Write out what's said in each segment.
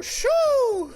Shoo!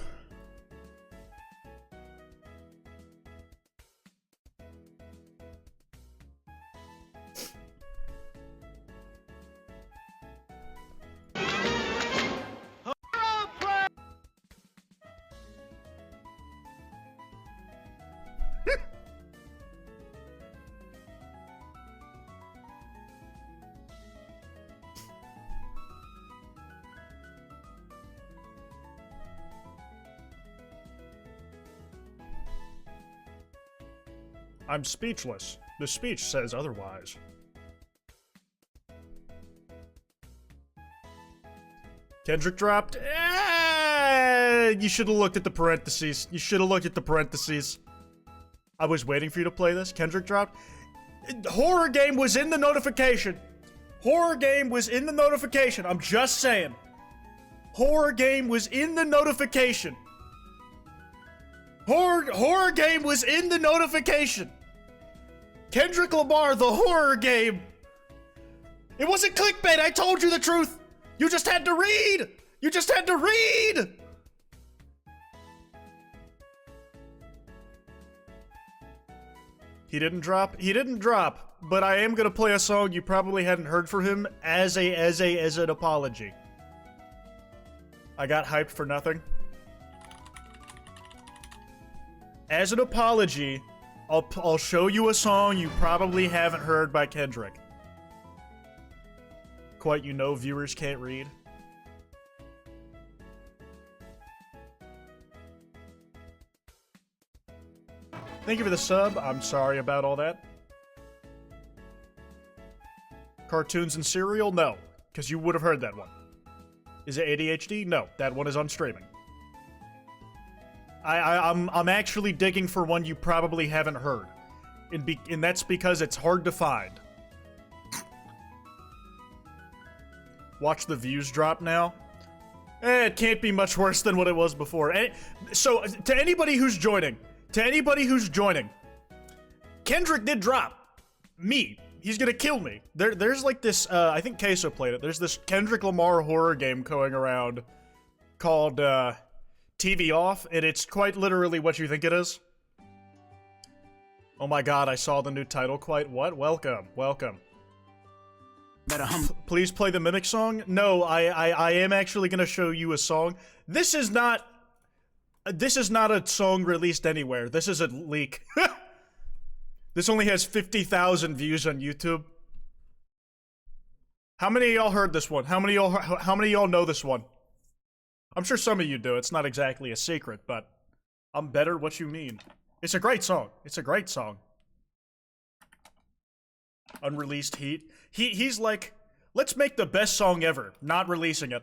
I'm speechless. The speech says otherwise. Kendrick dropped. You should have looked at the parentheses. You should have looked at the parentheses. I was waiting for you to play this. Kendrick dropped. Horror game was in the notification. Horror game was in the notification. I'm just saying. Horror game was in the notification. Horror game was in the notification. Kendrick Lamar, the horror game. It wasn't clickbait. I told you the truth. You just had to read. You just had to read. He didn't drop. He didn't drop. But I am gonna play a song you probably hadn't heard from him as an apology. I got hyped for nothing. As an apology, I'll show you a song you probably haven't heard by Kendrick. Quite, you know, viewers can't read. Thank you for the sub. I'm sorry about all that. Cartoons and cereal? No, because you would have heard that one. Is it ADHD? No, that one is on streaming. I'm actually digging for one you probably haven't heard. And that's because it's hard to find. Watch the views drop now. It can't be much worse than what it was before. So, to anybody who's joining, Kendrick did drop. Me. He's gonna kill me. There's like this, I think Queso played it. There's this Kendrick Lamar horror game going around called, TV Off, and it's quite literally what you think it is. Oh my god, I saw the new title quite. What? Welcome. Welcome. Please play the Mimic song? No, I am actually gonna show you a song. This is not a song released anywhere. This is a leak. This only has 50,000 views on YouTube. How many of y'all heard this one? How many of y'all know this one? I'm sure some of you do. It's not exactly a secret, but I'm better. What you mean? It's a great song. It's a great song. Unreleased Heat. He's like, let's make the best song ever, not releasing it.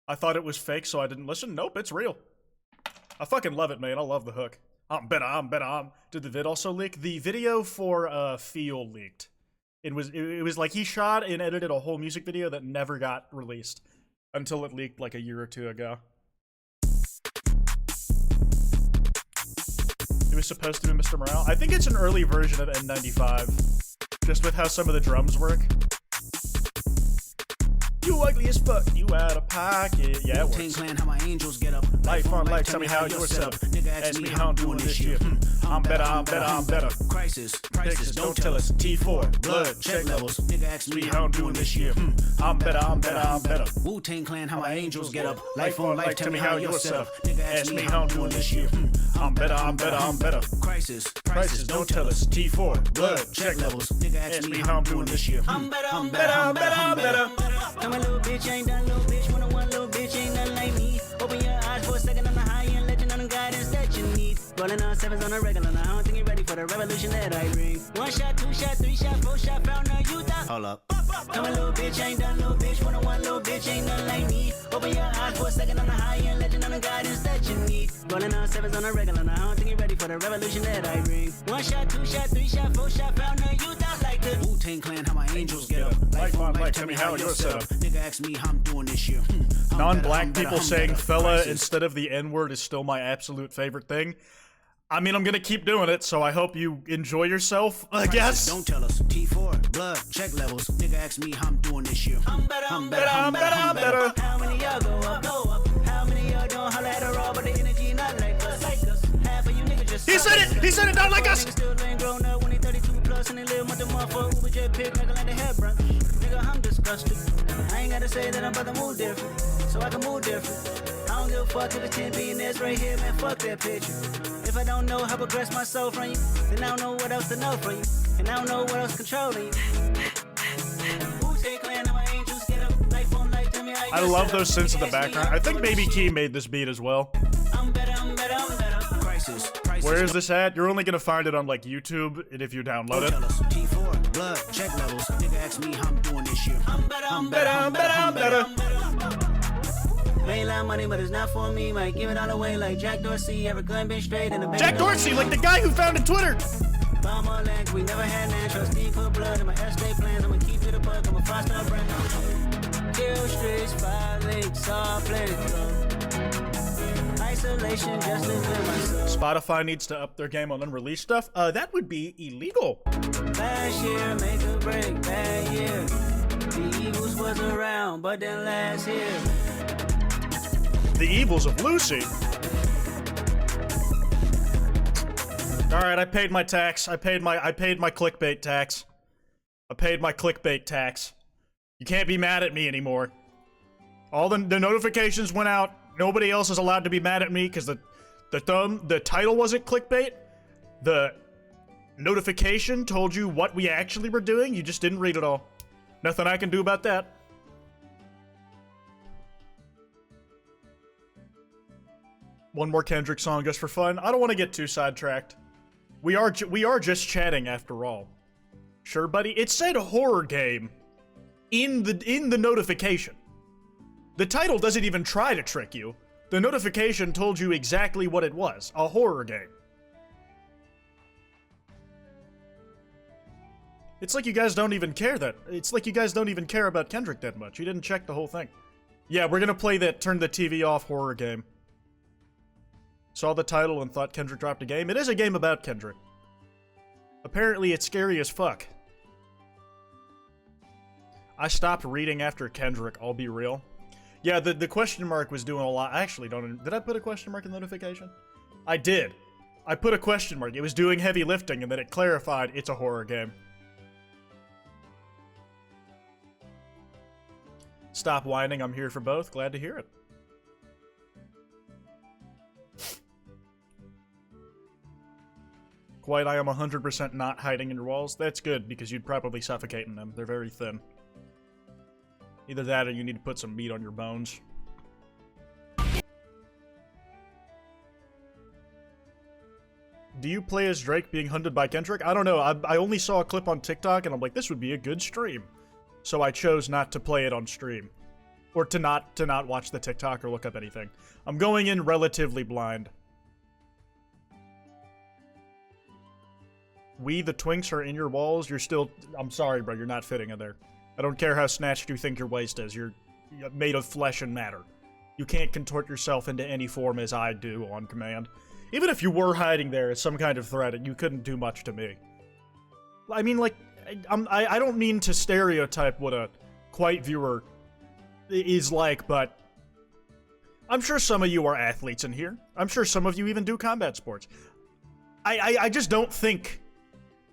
I thought it was fake, so I didn't listen. Nope, it's real. I fucking love it, man. I love the hook. I'm better. Did the vid also leak? The video for Feel leaked. It was like he shot and edited a whole music video that never got released. Until it leaked like a year or two ago. It was supposed to be Mr. Morale. I think it's an early version of N95. Just with how some of the drums work. You ugly as fuck, you out of pocket. Yeah, it works. Clan, how my angels get up. Life on life, tell me how you're set up. Nigga ask me how I'm doing this year. I'm better. Crisis, don't tell us. T4, blood, check levels. Nigga ask me how I'm doing this year. I'm better. Wu-Tang Clan, how my angels get up. Life on life, tell me how you're set up. Nigga ask me how I'm doing this year. I'm better. Crisis, don't tell us. T4, blood, check levels. Nigga ask me how I'm doing this year. I'm better. I'm a little bitch, I ain't done little bitch. One little bitch, ain't nothing like me. Open your eyes for a second on the high end, legend on the guidance that you need. Rolling on sevens on a regular, now I don't think you're ready for the revolution that I bring. 1 shot, 2 shot, 3 shot, 4 shot, found a youth out. Hold up. I'm a little bitch, I ain't done little bitch. One little bitch, ain't nothing like me. Open your eyes for a second on the high end, legend on the guidance that you need. Rolling on sevens on a regular, now I don't think you're ready for the revolution that I bring. 1 shot, 2 shot, 3 shot, 4 shot, found a youth out like the Wu-Tang Clan, how my angels get up. Life on life, tell me how you're set up. Nigga ask me how I'm doing this year. Non-black people saying fella instead of the N-word is still my absolute favorite thing. I mean, I'm gonna keep doing it, so I hope you enjoy yourself, I guess. Don't tell us. T4, blood, check levels. Nigga ask me how I'm doing this year. I'm better. How many y'all go up? How many He said it not like us. Nigga still ain't grown up when he 32 plus and he live with the motherfucker Uber jet pick nigga like the hair brush. Nigga, I'm disgusted. I ain't gotta say that I'm about to move different, so I can move different. I don't give a fuck if it's 10 billionaires right here, man, fuck that picture. If I don't know how to progress my soul from you, then I don't know what else to know from you, and I don't know what else controlling you. I love those synths in the background. I think Baby Key made this beat as well. I'm better, I'm better, I'm better. Crisis. Where is this at? You're only gonna find it on like YouTube and if you download it. T4, blood, check levels. Nigga ask me how I'm doing this year. I'm better, I'm better, I'm better, I'm better. Ain't lot of money, but it's not for me. Might give it all away like Jack Dorsey. Ever gun been straight in the back. Jack Dorsey, like the guy who founded Twitter. Bomb on land, we never had land. Trustee put blood in my estate plans. I'ma keep it a buck. I'm a 5-star brand. Kill streets, violate, all played isolation, just to clear myself. Spotify needs to up their game on unreleased stuff. That would be illegal. Last year, make a break, bad year. The Eagles was around, but then last year. The Evils of Lucy. All right, I paid my tax. I paid my clickbait tax. I paid my clickbait tax. You can't be mad at me anymore. All the notifications went out. Nobody else is allowed to be mad at me because the title wasn't clickbait. The notification told you what we actually were doing. You just didn't read it all. Nothing I can do about that. One more Kendrick song just for fun. I don't want to get too sidetracked. We are just chatting after all. Sure, buddy. It said horror game in the notification. The title doesn't even try to trick you. The notification told you exactly what it was. A horror game. It's like you guys don't even care It's like you guys don't even care about Kendrick that much. You didn't check the whole thing. Yeah, we're gonna play that turn the TV off horror game. Saw the title and thought Kendrick dropped a game. It is a game about Kendrick. Apparently it's scary as fuck. I stopped reading after Kendrick, I'll be real. Yeah, the question mark was doing a lot. I actually don't... Did I put a question mark in the notification? I did. I put a question mark. It was doing heavy lifting, and then it clarified it's a horror game. Stop whining. I'm here for both. Glad to hear it. Quite, I am 100% not hiding in your walls. That's good, because you'd probably suffocate in them. They're very thin. Either that or you need to put some meat on your bones. Do you play as Drake being hunted by Kendrick? I don't know. I only saw a clip on TikTok and I'm like, this would be a good stream. So I chose not to play it on stream. Or to not watch the TikTok or look up anything. I'm going in relatively blind. We, the twinks, are in your walls. You're still... I'm sorry, bro. You're not fitting in there. I don't care how snatched you think your waist is. You're made of flesh and matter. You can't contort yourself into any form as I do on command. Even if you were hiding there as some kind of threat, you couldn't do much to me. I mean, like, I don't mean to stereotype what a Quite viewer is like, but I'm sure some of you are athletes in here. I'm sure some of you even do combat sports. I just don't think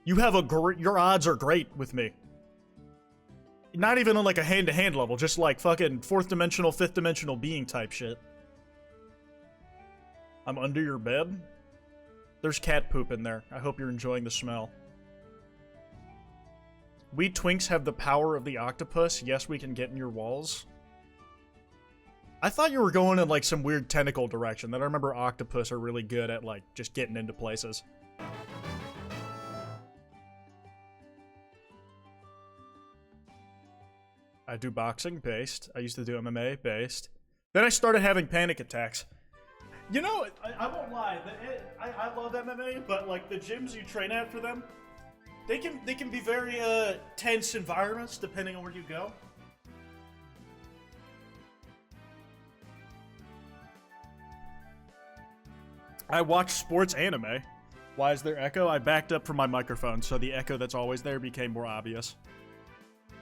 you have your odds are great with me. Not even on like a hand-to-hand level, just like fucking 4th dimensional, 5th dimensional being type shit. I'm under your bed? There's cat poop in there. I hope you're enjoying the smell. We twinks have the power of the octopus. Yes, we can get in your walls. I thought you were going in like some weird tentacle direction. Then I remember octopus are really good at like just getting into places. I do boxing based. I used to do MMA based. Then I started having panic attacks. You know, I won't lie. I love MMA, but like the gyms you train at for them, they can be very tense environments depending on where you go. I watch sports anime. Why is there echo? I backed up from my microphone, so the echo that's always there became more obvious.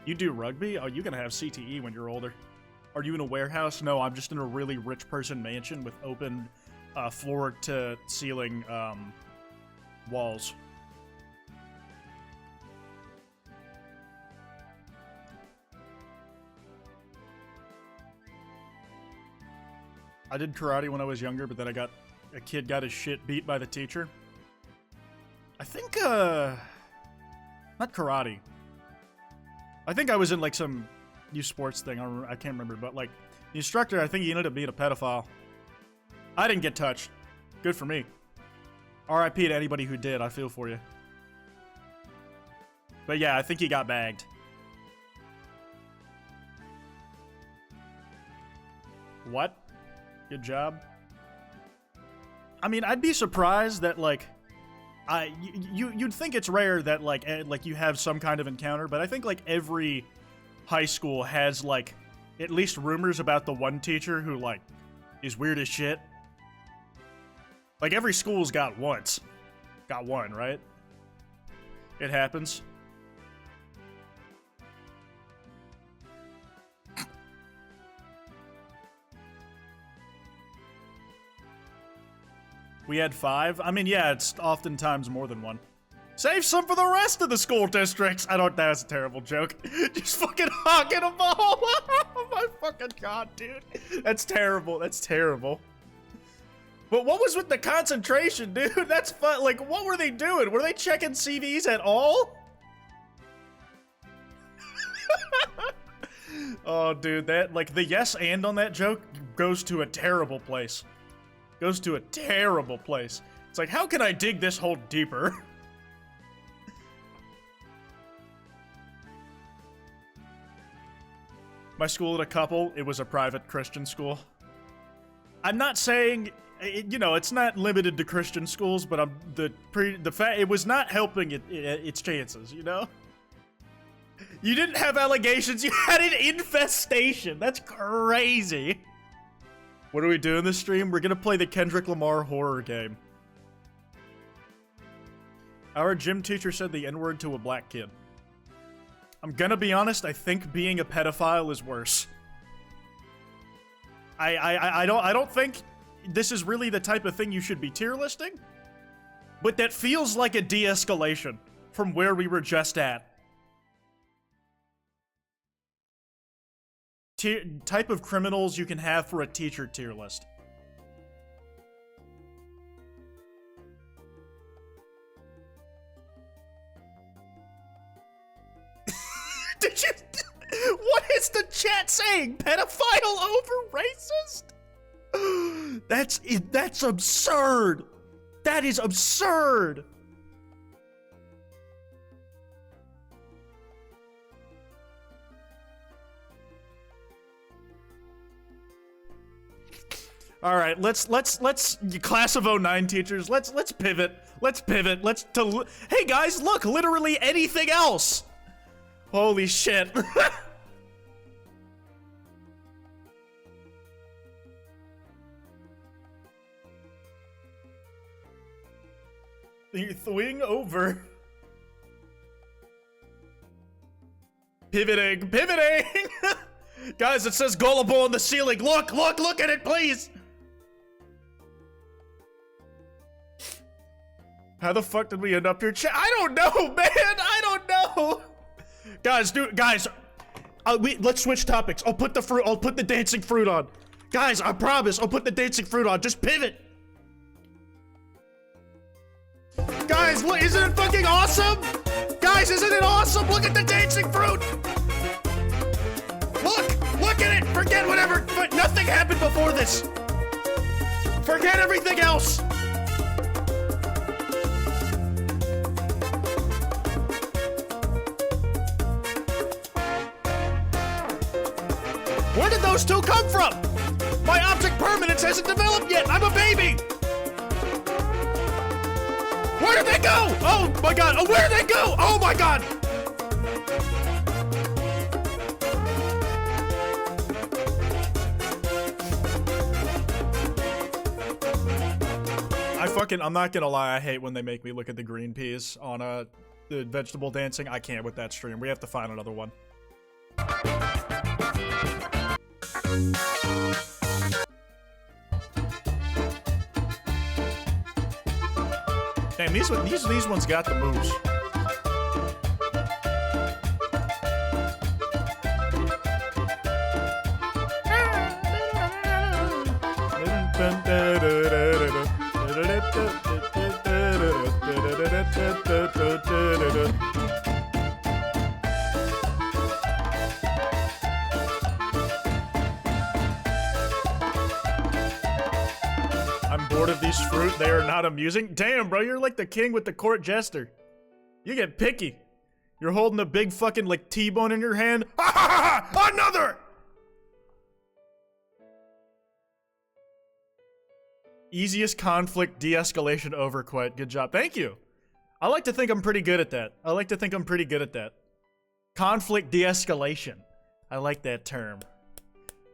You do rugby? Oh, you're gonna have CTE when you're older. Are you in a warehouse? No, I'm just in a really rich person mansion with open floor-to-ceiling Walls. I did karate when I was younger, but then a kid got his shit beat by the teacher. I think, not karate. I think I was in, like, some new sports thing. I can't remember, but, like, the instructor, I think he ended up being a pedophile. I didn't get touched. Good for me. RIP to anybody who did. I feel for you. But yeah, I think he got bagged. What? Good job. I mean, I'd be surprised that, like, you'd think it's rare that, like you have some kind of encounter, but I think, like, every high school has, like, at least rumors about the one teacher who, like, is weird as shit. Like, every school's got once. Got one, right? It happens. We had 5? I mean, yeah, it's oftentimes more than one. Save some for the rest of the school districts! I don't- that's a terrible joke. Just fucking hogging a ball! Oh my fucking god, dude. That's terrible, that's terrible. But what was with the concentration, dude? That's fun. Like, what were they doing? Were they checking CVs at all? Oh, dude, that, like, the yes and on that joke goes to a terrible place. Goes to a terrible place. It's like, how can I dig this hole deeper? My school had a couple. It was a private Christian school. I'm not saying, you know, it's not limited to Christian schools, but the fact it was not helping its chances, you know? You didn't have allegations, you had an infestation. That's crazy. What are we doing this stream? We're gonna play the Kendrick Lamar horror game. Our gym teacher said the N-word to a black kid. I'm gonna be honest, I think being a pedophile is worse. I don't think this is really the type of thing you should be tier listing, but that feels like a de-escalation from where we were just at. Type of criminals you can have for a teacher tier list. Did you? What is the chat saying? Pedophile over racist? That's absurd. That is absurd. All right, let's class of 09 teachers, let's pivot. Let's pivot. Hey guys, look, literally anything else. Holy shit. Thwing over. Pivoting. Guys, it says gullible on the ceiling. Look at it, please. How the fuck did we end up here? I don't know, man. I don't know. Guys, let's switch topics. I'll put the dancing fruit on. Guys, I promise, I'll put the dancing fruit on. Just pivot. Guys, look, isn't it fucking awesome? Guys, isn't it awesome? Look at the dancing fruit. Look at it. Forget whatever, but nothing happened before this. Forget everything else. Where did those two come from? My object permanence hasn't developed yet. I'm a baby. Where did they go? Oh my god. Oh, where did they go? Oh my god. I'm not gonna lie, I hate when they make me look at the green peas on the vegetable dancing. I can't with that stream. We have to find another one. Damn, these ones got the moves. I'm bored of these fruit. They are not amusing. Damn, bro, you're like the king with the court jester. You get picky. You're holding a big fucking like T-bone in your hand. Ha ha ha! Another! Easiest conflict de-escalation over quit. Good job. Thank you. I like to think I'm pretty good at that. Conflict de-escalation. I like that term.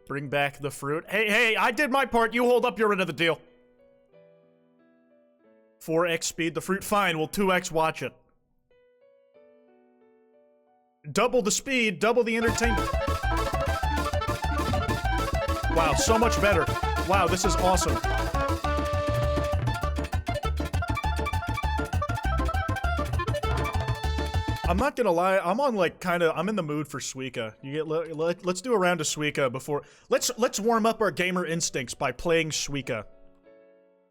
Bring back the fruit. Hey, I did my part. You hold up your end of the deal. 4x speed. The fruit, fine. We'll 2x watch it. Double the speed, double the entertainment. Wow, so much better. Wow, this is awesome. I'm not gonna lie, I'm on like I'm in the mood for Suika. Let's do a round of Suika before. Let's warm up our gamer instincts by playing Suika.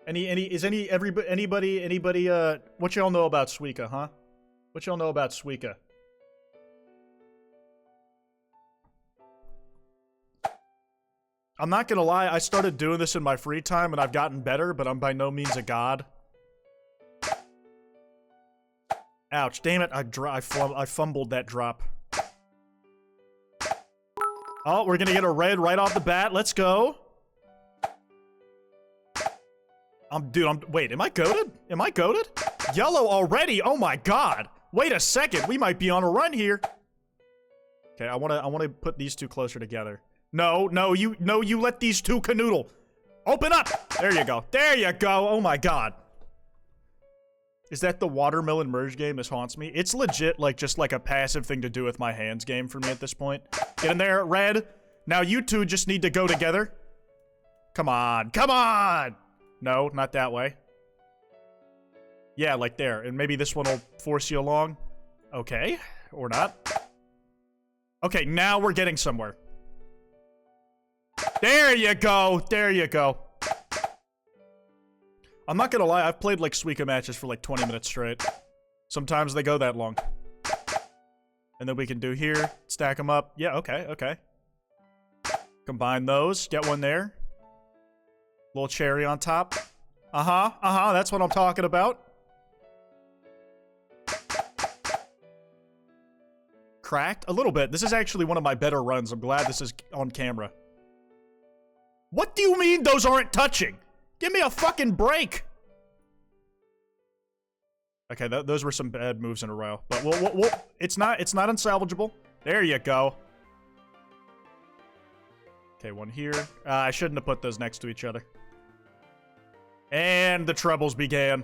Anybody what y'all know about Suika, huh? What y'all know about Suika? I'm not gonna lie, I started doing this in my free time and I've gotten better, but I'm by no means a god. Ouch, damn it, I fumbled that drop. Oh, we're gonna get a red right off the bat, let's go. Wait, am I goated? Am I goated? Yellow already, oh my god. Wait a second, we might be on a run here. Okay, I wanna put these two closer together. No, you let these two canoodle. Open up! There you go. There you go. Oh my god. Is that the watermelon merge game? This haunts me. It's legit like just like a passive thing to do with my hands game for me at this point. Get in there, red. Now you two just need to go together. Come on. Come on! No, not that way. Yeah, like there. And maybe this one will force you along. Okay. Or not. Okay, now we're getting somewhere. There you go. There you go. I'm not gonna lie, I've played like Suika matches for like 20 minutes straight. Sometimes they go that long. And then we can do here, stack them up. Yeah, okay. Combine those, get one there. Little cherry on top. That's what I'm talking about. Cracked? A little bit. This is actually one of my better runs. I'm glad this is on camera. What do you mean those aren't touching? Give me a fucking break. Okay, those were some bad moves in a row. But we'll it's not unsalvageable. There you go. Okay, one here. I shouldn't have put those next to each other. And the troubles began.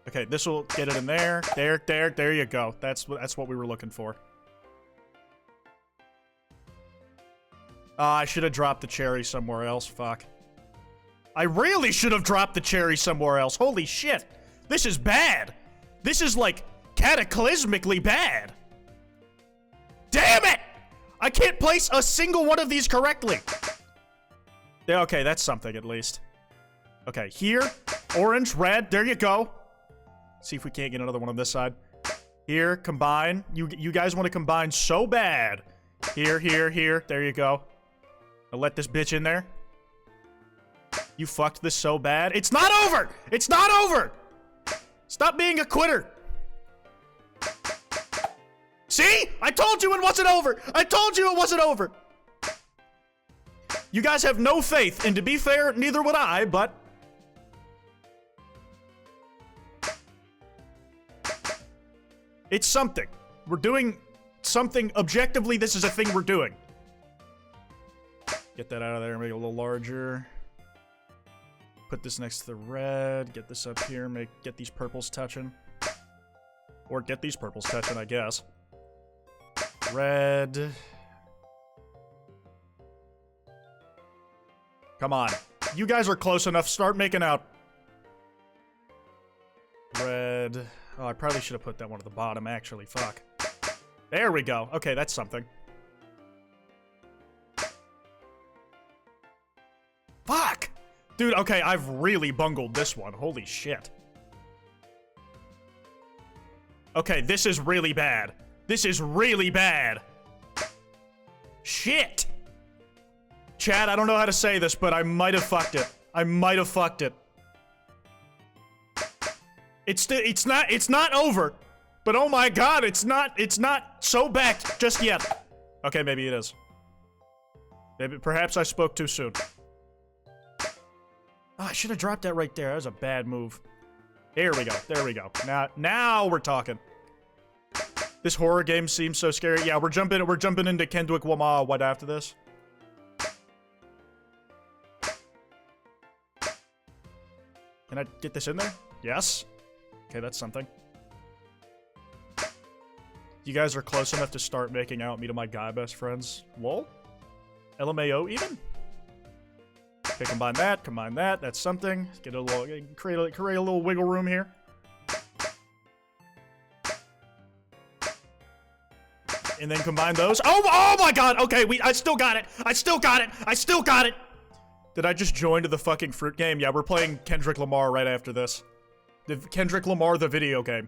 Okay, this will get it in there. There you go. That's what we were looking for. I should have dropped the cherry somewhere else. Fuck. I really should have dropped the cherry somewhere else. Holy shit. This is bad. This is like cataclysmically bad. Damn it! I can't place a single one of these correctly. Yeah, okay, that's something at least. Okay, here. Orange, red. There you go. See if we can't get another one on this side. Here, combine. You guys want to combine so bad. Here. There you go. I'll let this bitch in there. You fucked this so bad. It's not over! It's not over! Stop being a quitter. See? I told you it wasn't over! I told you it wasn't over! You guys have no faith, and to be fair, neither would I, but... It's something. We're doing something. Objectively, this is a thing we're doing. Get that out of there, make it a little larger. Put this next to the red. Get this up here, get these purples touching. Or get these purples touching, I guess. Red. Come on. You guys are close enough. Start making out. Red. Oh, I probably should have put that one at the bottom, actually. Fuck. There we go. Okay, that's something. Fuck! Dude, okay, I've really bungled this one. Holy shit. Okay, this is really bad. This is really bad. Shit! Chad, I don't know how to say this, but I might have fucked it. I might have fucked it. It's not over. But oh my god, it's not so backed just yet. Okay, maybe it is. Maybe, perhaps I spoke too soon. Oh, I should have dropped that right there. That was a bad move. There we go. There we go. Now we're talking. This horror game seems so scary. Yeah, we're jumping into Kendrick Lamar right after this. Can I get this in there? Yes. Okay, that's something. You guys are close enough to start making out. Me to my guy best friends. Lol? LMAO even? Okay, combine that. That's something. Get a little, create a little wiggle room here. And then combine those. Oh my god! Okay, I still got it! I still got it! Did I just join to the fucking fruit game? Yeah, we're playing Kendrick Lamar right after this. The Kendrick Lamar, the video game.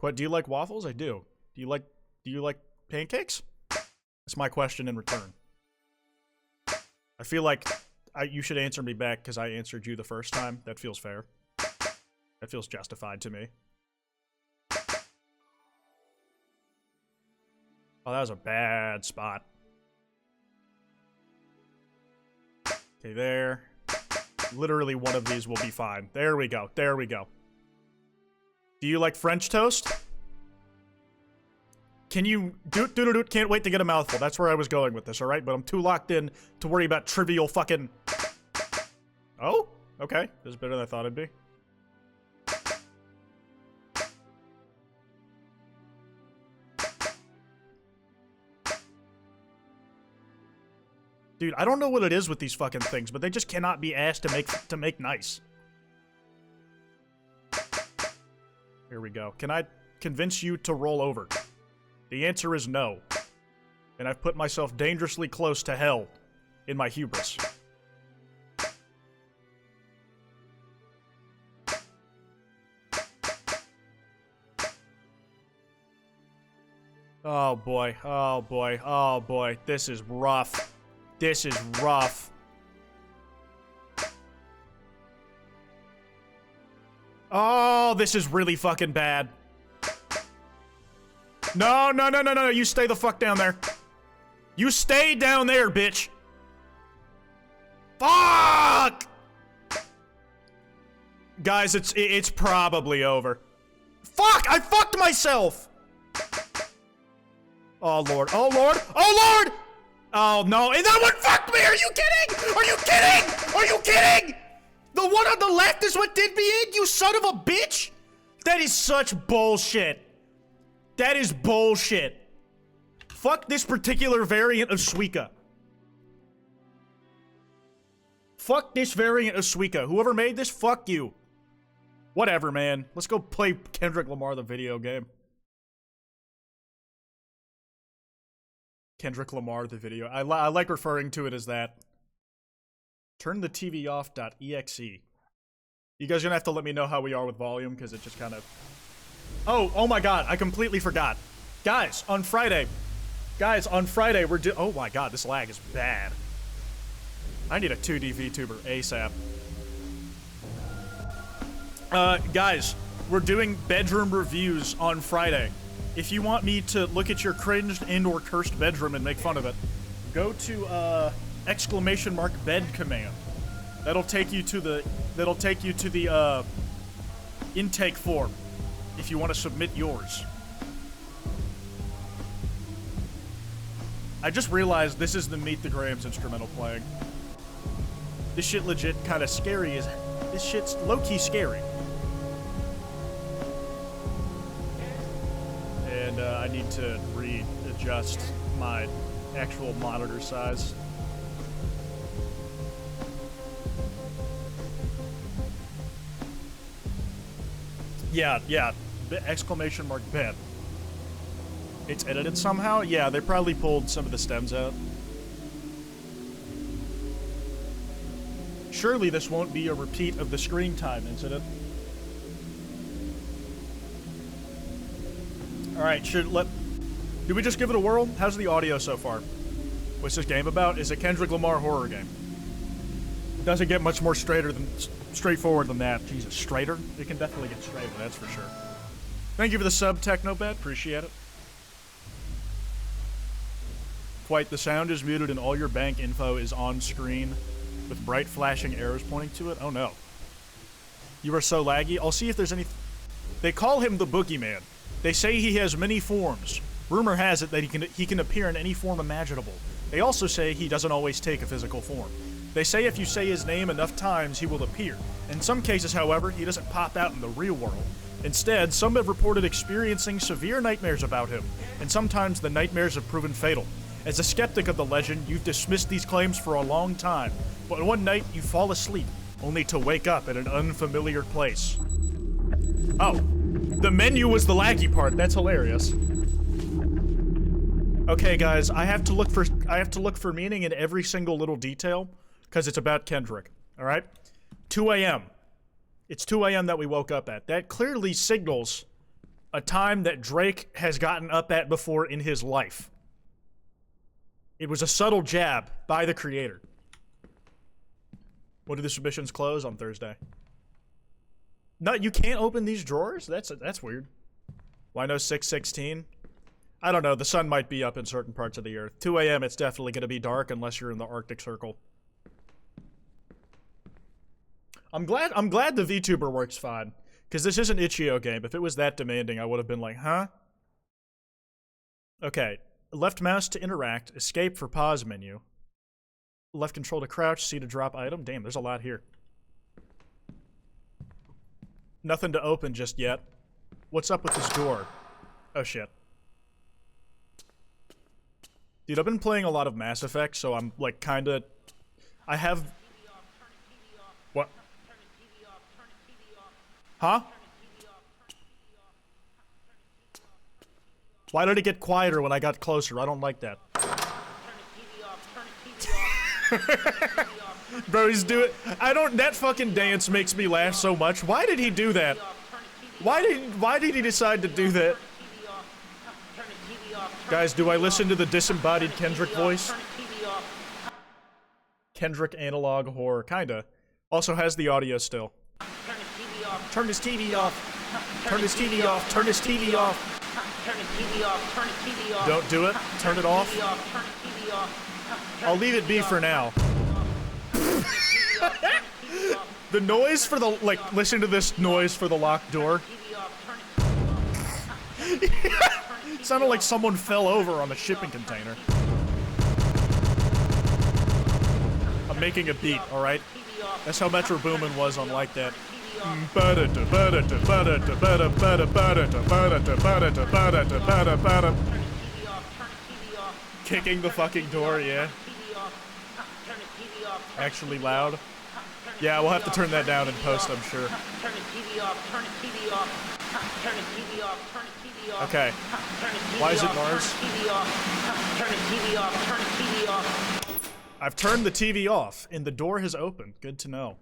What, do you like waffles? I do. Do you like pancakes? That's my question in return. I feel like you should answer me back because I answered you the first time. That feels fair. That feels justified to me. Oh, that was a bad spot. Okay, there. Literally one of these will be fine. There we go. There we go. Do you like French toast? Can you... Can't wait to get a mouthful. That's where I was going with this, alright? But I'm too locked in to worry about trivial fucking... Oh? Okay. This is better than I thought it'd be. Dude, I don't know what it is with these fucking things, but they just cannot be asked to make nice. Here we go. Can I convince you to roll over? The answer is no. And I've put myself dangerously close to hell in my hubris. Oh boy, oh boy, oh boy. This is rough. This is rough. Oh, this is really fucking bad. No, no, no, no, no, you stay the fuck down there. You stay down there, bitch. Fuck! Guys, it's probably over. Fuck, I fucked myself! Oh, Lord, oh, Lord, oh, Lord! Oh, no, and that one fucked me! Are you kidding? Are you kidding? Are you kidding? The one on the left is what did me in, you son of a bitch? That is such bullshit. That is bullshit. Fuck this particular variant of Suika. Fuck this variant of Suika. Whoever made this, fuck you. Whatever, man. Let's go play Kendrick Lamar, the video game. Kendrick Lamar, the video. I like referring to it as that. Turn the TV off.exe. You guys are gonna have to let me know how we are with volume, because it just kind of... Oh my god, I completely forgot. Guys, on Friday, we're oh my god, this lag is bad. I need a 2D VTuber ASAP. Guys, we're doing bedroom reviews on Friday. If you want me to look at your cringed and/or cursed bedroom and make fun of it, go to !bed command. That'll take you to the intake form if you want to submit yours. I just realized this is the Meet the Grahams instrumental playing. This shit legit kind of scary. This shit's low-key scary. And I need to readjust my actual monitor size. Yeah, yeah. Exclamation mark bad. It's edited somehow? Yeah, they probably pulled some of the stems out. Surely this won't be a repeat of the screen time incident. Alright, do we just give it a whirl? How's the audio so far? What's this game about? It's a Kendrick Lamar horror game. It doesn't get much more straightforward than that. Jesus, straighter? It can definitely get straighter, that's for sure. Thank you for the sub, Technobet. Appreciate it. Quite, the sound is muted and all your bank info is on screen with bright flashing arrows pointing to it. Oh no. You are so laggy. I'll see if there's any... They call him the Boogeyman. They say he has many forms. Rumor has it that he can appear in any form imaginable. They also say he doesn't always take a physical form. They say if you say his name enough times, he will appear. In some cases, however, he doesn't pop out in the real world. Instead, some have reported experiencing severe nightmares about him, and sometimes the nightmares have proven fatal. As a skeptic of the legend, you've dismissed these claims for a long time, but one night you fall asleep, only to wake up at an unfamiliar place. Oh, the menu was the laggy part. That's hilarious. Okay, guys, I have to look for meaning in every single little detail, because it's about Kendrick. All right, 2 a.m. It's 2 a.m. that we woke up at. That clearly signals a time that Drake has gotten up at before in his life. It was a subtle jab by the creator. When do the submissions close? On Thursday. No, you can't open these drawers? That's weird. Why no 6/16? I don't know. The sun might be up in certain parts of the earth. 2 a.m. it's definitely going to be dark unless you're in the Arctic Circle. I'm glad the VTuber works fine, because this is an itch.io game. If it was that demanding, I would have been like, huh? Okay. Left mouse to interact, escape for pause menu. Left control to crouch, C to drop item. Damn, there's a lot here. Nothing to open just yet. What's up with this door? Oh shit. Dude, I've been playing a lot of Mass Effect, so I'm like kinda... I have... What? Huh? Why did it get quieter when I got closer? I don't like that. Bro, he's doing... That fucking dance makes me laugh so much. Why did he do that? Why did he decide to do that? Guys, do I listen to the disembodied Kendrick voice? Kendrick analog horror. Kinda. Also has the audio still. Turn his TV off. Turn his TV off. Turn his TV off. Don't do it. Turn it off. I'll leave it be for now. The noise for the, like, listen to this noise for the locked door. It sounded like someone fell over on a shipping container. I'm making a beat, alright? That's how Metro Boomin was on Like That. Kicking the fucking door, yeah. Actually loud. Yeah, we'll have to turn that down in post, I'm sure. Okay. Why is it Mars? I've turned the TV off, and the door has opened. Good to know.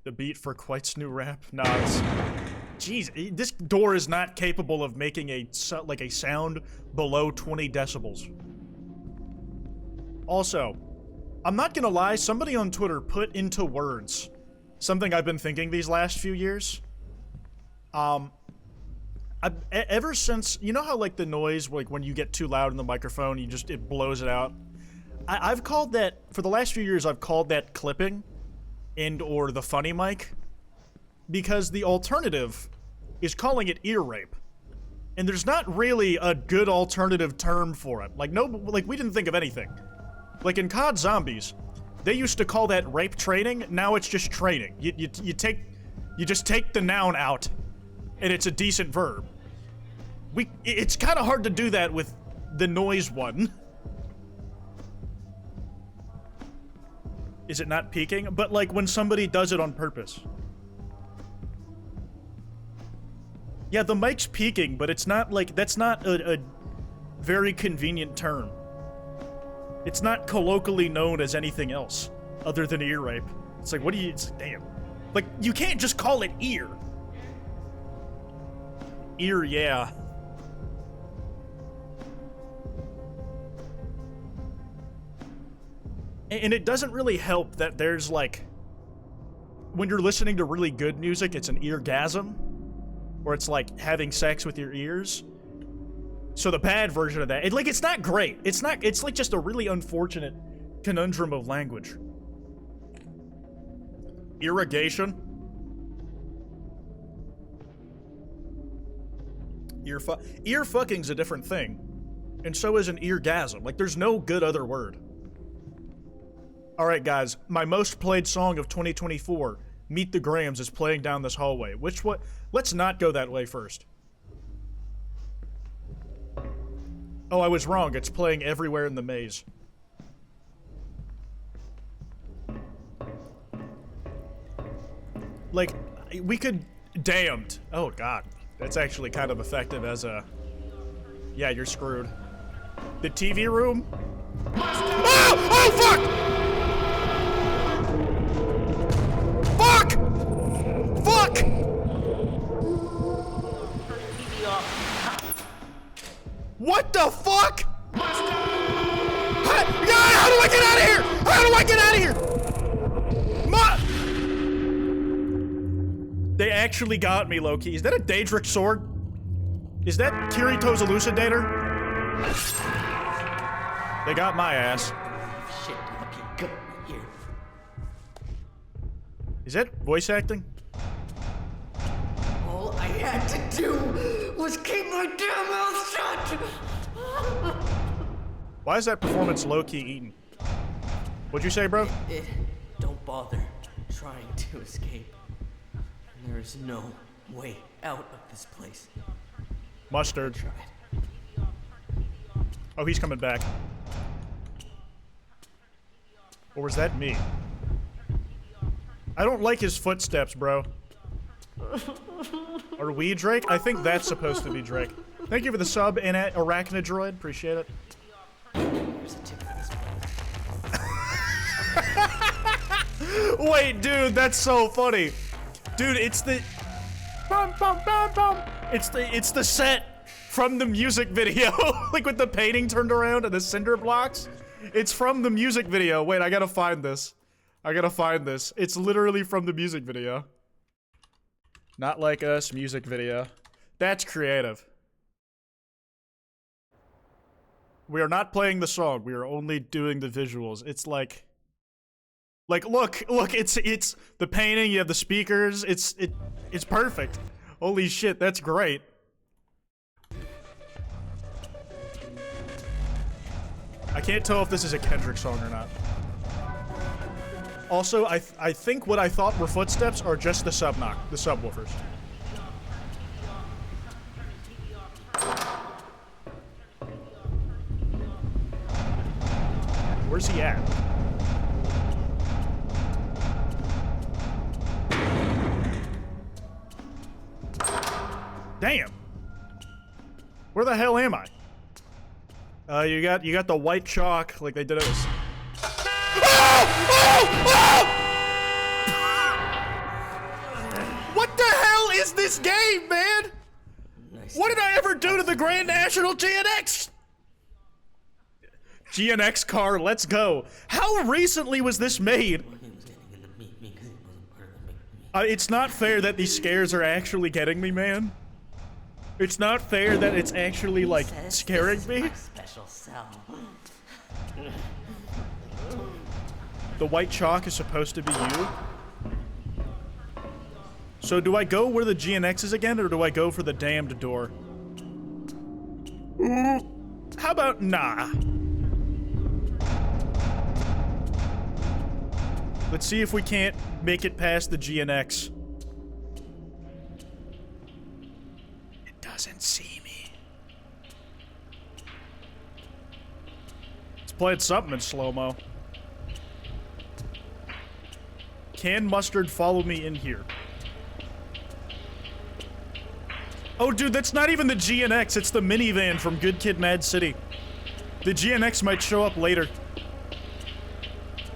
The beat for Quite's new rap? Nah, it's... Jeez, this door is not capable of making a sound below 20 decibels. Also, I'm not gonna lie, somebody on Twitter put into words something I've been thinking these last few years. Ever since, you know how like the noise, like when you get too loud in the microphone, it blows it out? I've called that, for the last few years, I've called that clipping and or the funny mic, because the alternative is calling it ear rape. And there's not really a good alternative term for it. Like we didn't think of anything. Like in COD Zombies, they used to call that rape training, now it's just training. You just take the noun out, and it's a decent verb. It's kind of hard to do that with the noise one. Is it not peaking? But like when somebody does it on purpose. Yeah, the mic's peaking, but it's not like, that's not a very convenient term. It's not colloquially known as anything else other than ear rape. It's like, what do you, it's, damn. Like, you can't just call it ear. Ear, yeah. And it doesn't really help that there's like, when you're listening to really good music, it's an eargasm, or it's like having sex with your ears. So the bad version of that, it's not great. It's like just a really unfortunate conundrum of language. Irrigation. Ear fucking's a different thing. And so is an eargasm. Like, there's no good other word. Alright, guys. My most played song of 2024, Meet the Grahams, is playing down this hallway. Let's not go that way first. Oh, I was wrong. It's playing everywhere in the maze. Like, we could... Damned. Oh, God. That's actually kind of effective as a... Yeah, you're screwed. The TV room? Oh! Oh, fuck! Fuck! Fuck! What the fuck? How do I get out of here? How do I get out of here? They actually got me, low-key. Is that a Daedric sword? Is that Kirito's Elucidator? They got my ass. Shit, okay, go here. Is that voice acting? All I had to do was keep my damn mouth shut! Why is that performance low-key eaten? What'd you say, bro? Don't bother trying to escape. There is no way out of this place. Mustard. Oh, he's coming back. Or was that me? I don't like his footsteps, bro. Are we Drake? I think that's supposed to be Drake. Thank you for the sub, Arachnidroid. Appreciate it. There's a tip for this one. Wait, dude, that's so funny. Dude, it's the... Bum, bum, bum, bum. It's the set from the music video. Like with the painting turned around and the cinder blocks. It's from the music video. Wait, I gotta find this. It's literally from the music video. Not Like Us music video. That's creative. We are not playing the song. We are only doing the visuals. It's like look, it's the painting, you have the speakers, it's perfect. Holy shit, that's great. I can't tell if this is a Kendrick song or not. Also, I think what I thought were footsteps are just the subwoofers. Where's he at? Damn. Where the hell am I? You got the white chalk like they did it. What the hell is this game, man? Nice. What did I ever do to the Grand National GNX? GNX car, let's go. How recently was this made? It's not fair that these scares are actually getting me, man. It's not fair that it's actually, like, scaring me. Special cell. The white chalk is supposed to be you? So do I go where the GNX is again, or do I go for the damned door? How about nah? Let's see if we can't make it past the GNX. It doesn't see me. It's playing something in slow-mo. Can Mustard follow me in here? Oh, dude, that's not even the GNX. It's the minivan from Good Kid, Mad City. The GNX might show up later.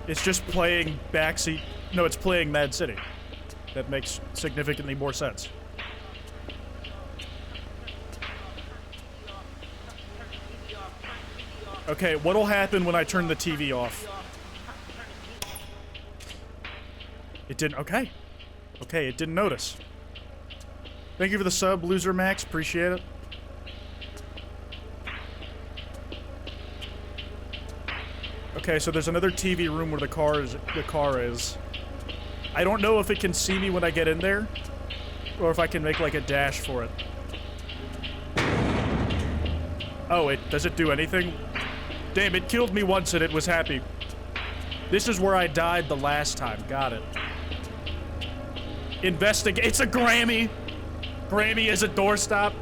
It's just playing backseat. No, it's playing Mad City. That makes significantly more sense. Okay, what'll happen when I turn the TV off? It didn't. Okay. Okay, it didn't notice. Thank you for the sub, Loser Max. Appreciate it. Okay, so there's another TV room where the car is. I don't know if it can see me when I get in there, or if I can make like a dash for it. Oh, does it do anything? Damn, it killed me once and it was happy. This is where I died the last time. Got it. Investigate. It's a Grammy. Grammy is a doorstop.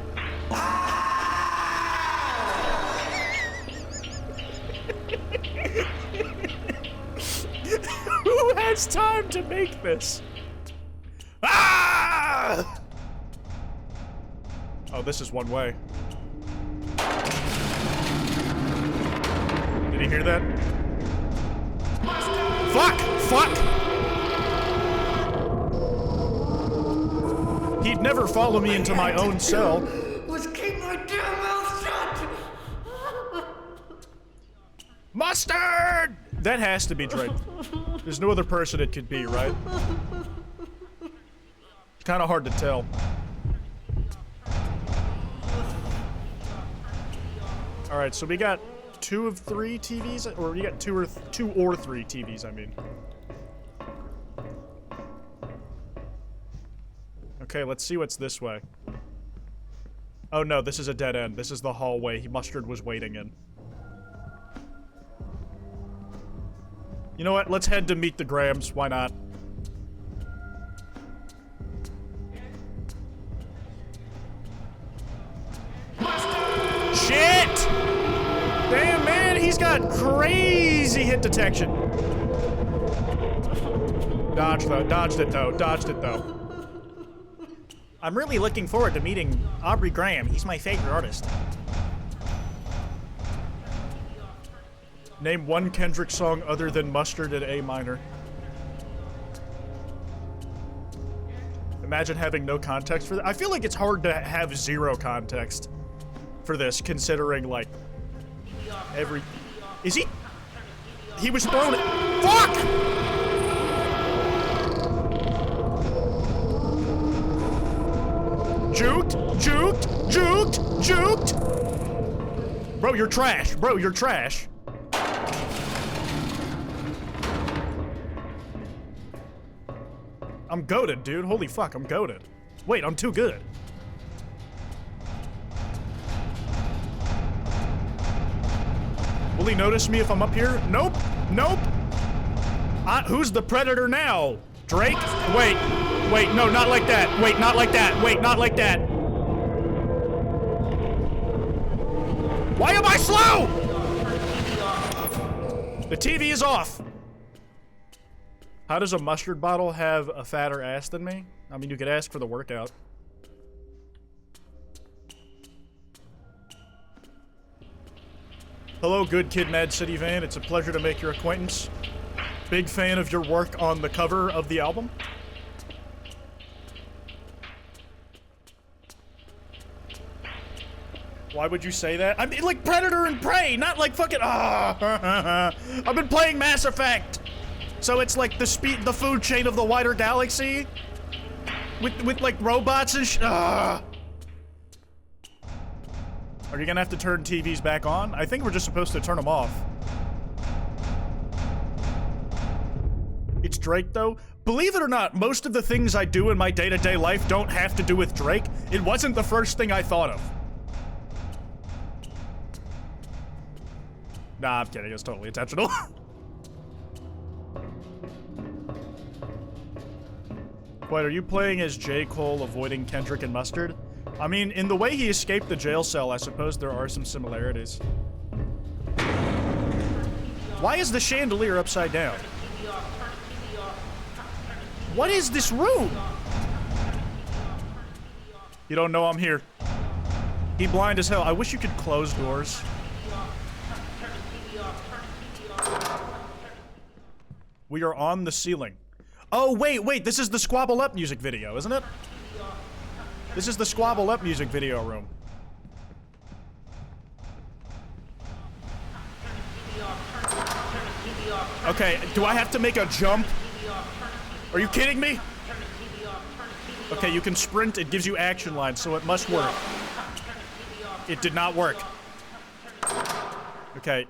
Who has time to make this? Ah! Oh, this is one way. Did you hear that? Fuck! Fuck! He'd never follow me into my own cell. Was keep my damn mouth shut! Mustard! That has to be Drake. There's no other person it could be, right? It's kind of hard to tell. All right, so we got 2 of 3 TVs, or we got 2 or 3 TVs, I mean. Okay, let's see what's this way. Oh no, this is a dead end. This is the hallway Mustard was waiting in. You know what? Let's head to meet the Grahams. Why not? Shit! Damn, man, he's got crazy hit detection. Dodged it though. I'm really looking forward to meeting Aubrey Graham. He's my favorite artist. Name one Kendrick song other than Mustard in A minor. Imagine having no context for that. I feel like it's hard to have 0 context for this, considering, like, every... Is he... He was thrown it... Fuck! Juked! Bro, you're trash. Bro, you're trash. I'm goated, dude. Holy fuck, I'm goated. Wait, I'm too good. Will he notice me if I'm up here? Nope. Who's the predator now? Drake? Wait, no, not like that. Wait, not like that. Why am I slow? The TV is off. How does a mustard bottle have a fatter ass than me? I mean, you could ask for the workout. Hello, Good Kid Mad City Van. It's a pleasure to make your acquaintance. Big fan of your work on the cover of the album. Why would you say that? I mean, like Predator and Prey, not like fucking. I've been playing Mass Effect, so it's like the food chain of the wider galaxy, with like robots and Are you gonna have to turn TVs back on? I think we're just supposed to turn them off. It's Drake though. Believe it or not, most of the things I do in my day-to-day life don't have to do with Drake. It wasn't the first thing I thought of. Nah, I'm kidding. It's totally intentional. Wait, are you playing as J. Cole avoiding Kendrick and Mustard? I mean, in the way he escaped the jail cell, I suppose there are some similarities. Why is the chandelier upside down? What is this room? You don't know I'm here. He blind as hell. I wish you could close doors. We are on the ceiling. Oh, wait, this is the Squabble Up music video, isn't it? This is the Squabble Up music video room. Okay, do I have to make a jump? Are you kidding me? Okay, you can sprint, it gives you action lines, so it must work. It did not work. Okay,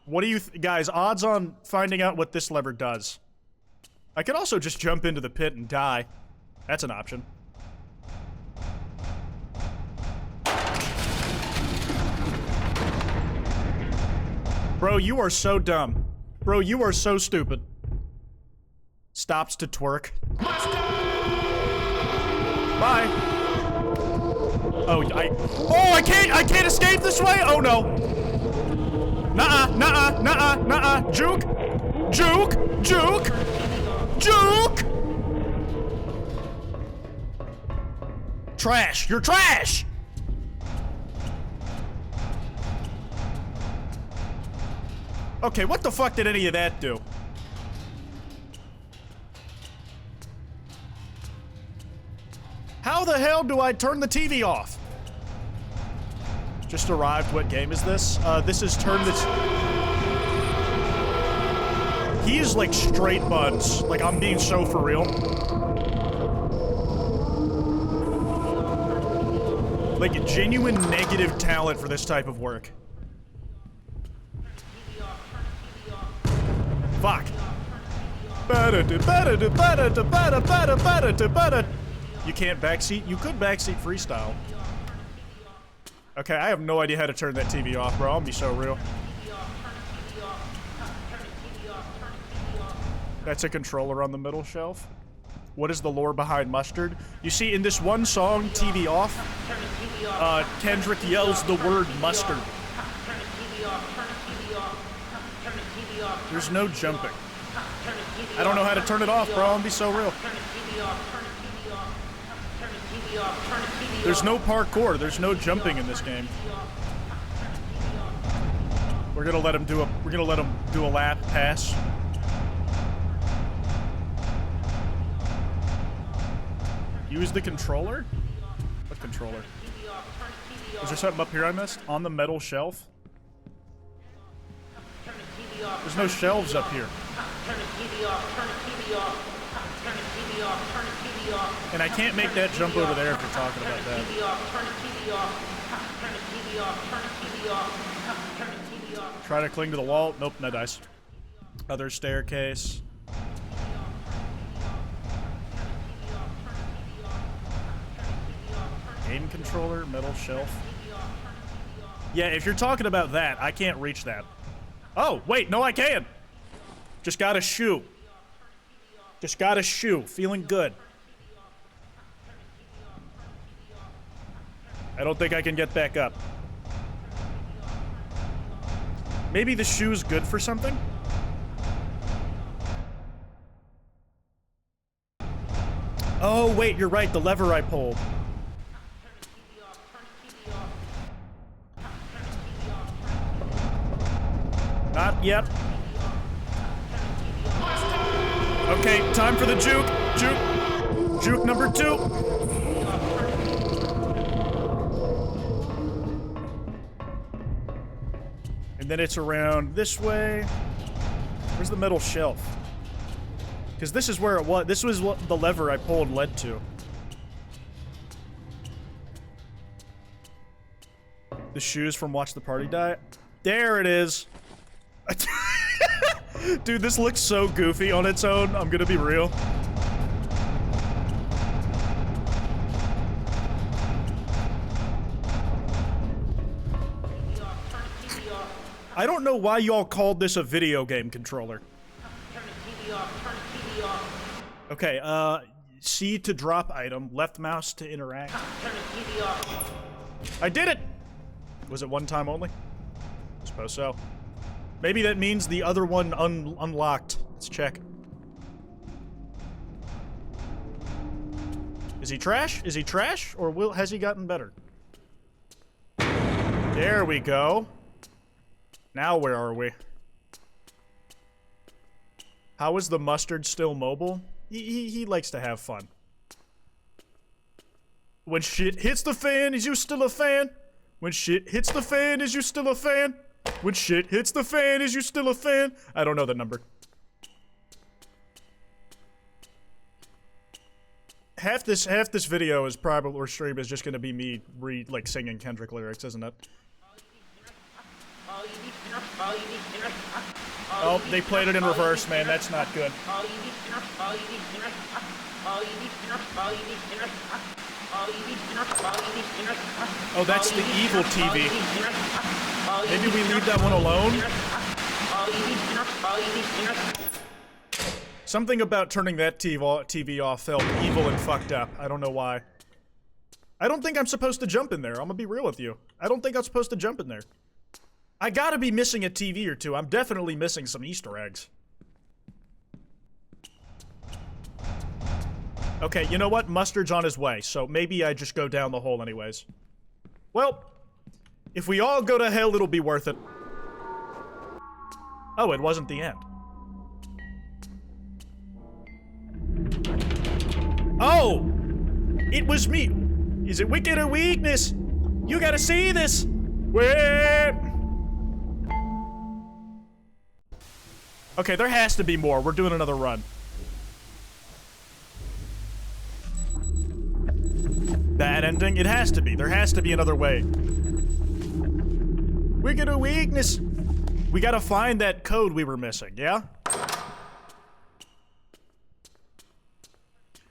what do you guys, odds on finding out what this lever does? I could also just jump into the pit and die. That's an option. Bro, you are so dumb. Bro, you are so stupid. Stops to twerk. Bye. Oh, I can't escape this way? Oh no. Nuh-uh. Juke. Trash, you're trash. Okay, what the fuck did any of that do? How the hell do I turn the TV off? Just arrived. What game is this? This is turn the... He is like straight buns. Like, I'm being so for real. Like, genuine negative talent for this type of work. Fuck. You can't backseat? You could backseat freestyle. Okay, I have no idea how to turn that TV off, bro. I'll be so real. That's a controller on the middle shelf. What is the lore behind Mustard? You see, in this one song, TV Off, Kendrick yells the word mustard. There's no jumping. I don't know how to turn it off, bro. I'll be so real. There's no parkour. There's no jumping in this game. We're gonna let him do a lap pass. Use the controller? What controller? Is there something up here I missed? On the metal shelf? There's no shelves up here. And I can't make that jump over there if you're talking about that. Try to cling to the wall. Nope, no dice. Other staircase. Game controller, metal shelf. Yeah, if you're talking about that, I can't reach that. Oh, wait, no I can! Just got a shoe. Just got a shoe. Feeling good. I don't think I can get back up. Maybe the shoe's good for something? Oh, wait, you're right. The lever I pulled. Not yet. Okay, time for the juke. Juke number 2. And then it's around this way. Where's the metal shelf? Because this is where it was. This was what the lever I pulled led to. The shoes from Watch the Party Die. There it is. Dude, this looks so goofy on its own. I'm gonna be real. I don't know why y'all called this a video game controller. Okay, C to drop item, left mouse to interact. I did it! Was it one time only? I suppose so. Maybe that means the other one unlocked. Let's check. Is he trash? Is he trash? Or has he gotten better? There we go. Now where are we? How is the mustard still mobile? He likes to have fun. When shit hits the fan, is you still a fan? When shit hits the fan, is you still a fan? When shit hits the fan, is you still a fan? I don't know the number. Half this video is probably, or stream is just gonna be me like singing Kendrick lyrics, isn't it? Oh, they played it in reverse, man. That's not good. Oh, that's the evil TV. Maybe we leave that one alone? Something about turning that TV off felt evil and fucked up. I don't know why. I don't think I'm supposed to jump in there. I'm gonna be real with you. I don't think I'm supposed to jump in there. I gotta be missing a TV or two. I'm definitely missing some Easter eggs. Okay, you know what? Mustard's on his way, so maybe I just go down the hole anyways. Well, if we all go to hell, it'll be worth it. Oh, it wasn't the end. Oh! It was me! Is it wicked or weakness? You gotta see this! Wait! Okay, there has to be more. We're doing another run. Bad ending? It has to be. There has to be another way. Wicked or weakness? We gotta find that code we were missing, yeah?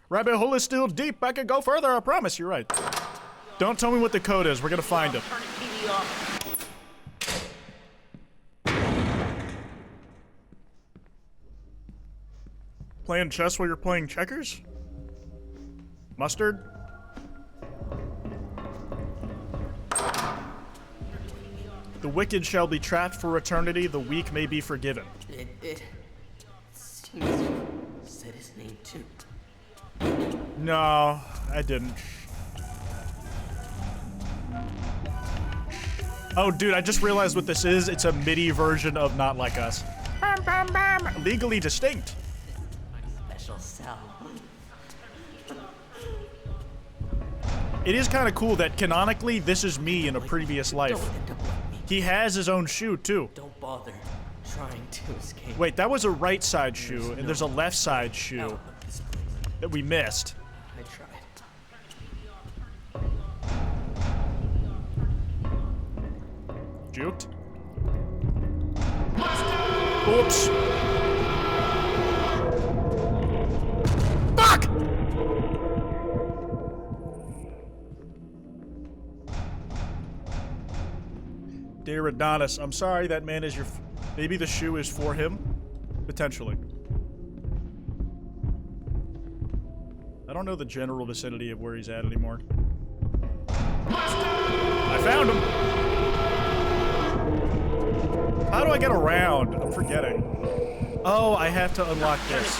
Rabbit hole is still deep. I could go further, I promise. You're right. Don't tell me what the code is. We're gonna find it. Playing chess while you're playing checkers? Mustard? The wicked shall be trapped for eternity. The weak may be forgiven. It seems you said his name too. No, I didn't. Oh, dude, I just realized what this is. It's a MIDI version of Not Like Us. Bam, bam, bam. Legally distinct. Special cell. It is kind of cool that canonically this is me in a previous life. Don't end up like me. He has his own shoe, too. Don't bother trying to escape. Wait, that was a right side shoe, and there's a left side shoe Out of this place. that we missed. I tried. Juked? Oops. Fuck! Dear Adonis, I'm sorry that man is your maybe the shoe is for him? Potentially. I don't know the general vicinity of where he's at anymore. I found him! How do I get around? I'm forgetting. Oh, I have to unlock this.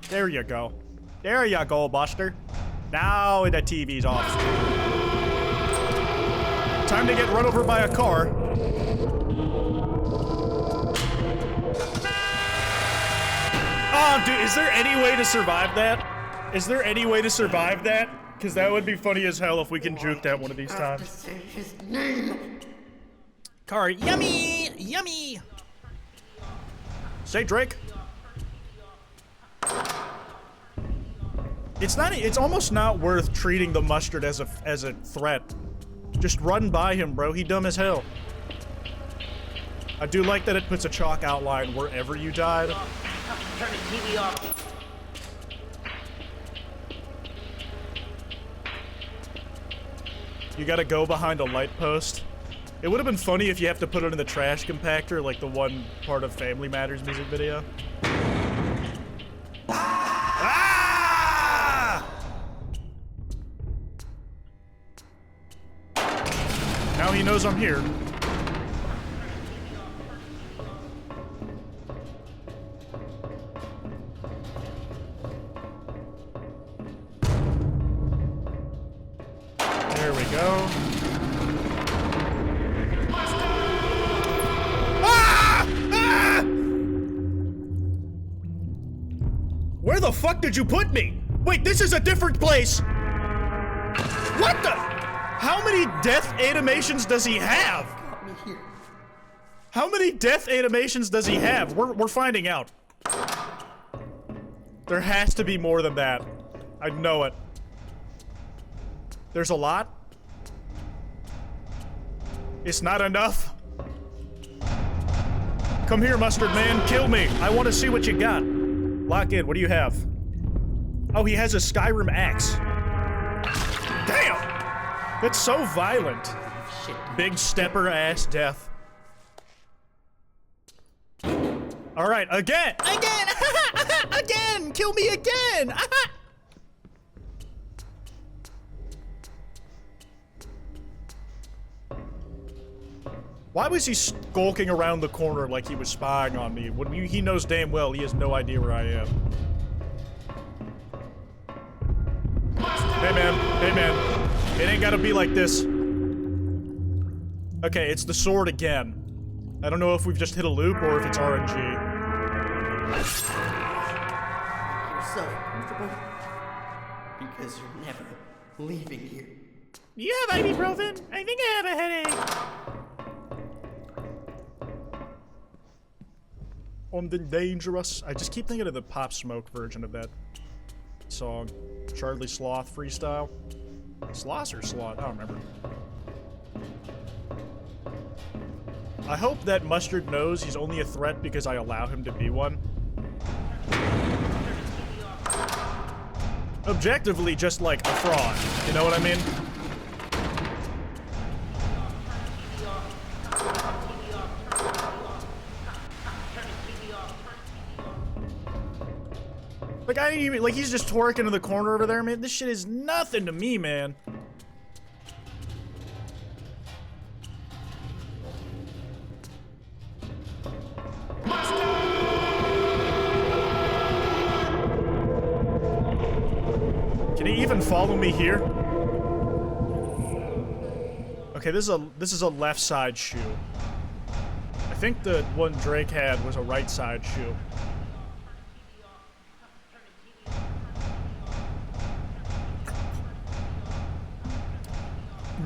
There you go. There you go, Buster. Now the TV's off. Time to get run over by a car. Oh, dude, is there any way to survive that? Is there any way to survive that? Because that would be funny as hell if we can juke that one of these times. Say his name. Car, yummy! Yummy! Say Drake. It's almost not worth treating the mustard as a threat. Just run by him, bro. He dumb as hell. I do like that it puts a chalk outline wherever you died. Turn the TV off. You gotta go behind a light post. It would have been funny if you have to put it in the trash compactor, like the one part of Family Matters music video. Ah! Now he knows I'm here. go. Ah! Ah! Where the fuck did you put me? Wait, this is a different place. What the? How many death animations does he have? Got me here. How many death animations does he have? We're finding out. There has to be more than that. I know it. There's a lot. It's not enough. Come here, Mustard Man. Kill me. I want to see what you got. Lock in. What do you have? Oh, he has a Skyrim axe. Damn! That's so violent. Shit. Big stepper ass death. All right, again! Again! Again! Kill me again! Why was he skulking around the corner like he was spying on me when he knows damn well he has no idea where I am? Hey man, it ain't gotta be like this. Okay, it's the sword again. I don't know if we've just hit a loop or if it's RNG. You're so comfortable because you're never leaving here. You have ibuprofen? I think I have a headache. On the dangerous. I just keep thinking of the Pop Smoke version of that song. Charlie Sloth freestyle. Sloth or Sloth? I don't remember. I hope that Mustard knows he's only a threat because I allow him to be one. Objectively, just like a fraud. You know what I mean? Like, I ain't even, like, he's just twerking in the corner over there, man. This shit is nothing to me, man. Can he even follow me here? Okay, this is a left side shoe. I think the one Drake had was a right side shoe.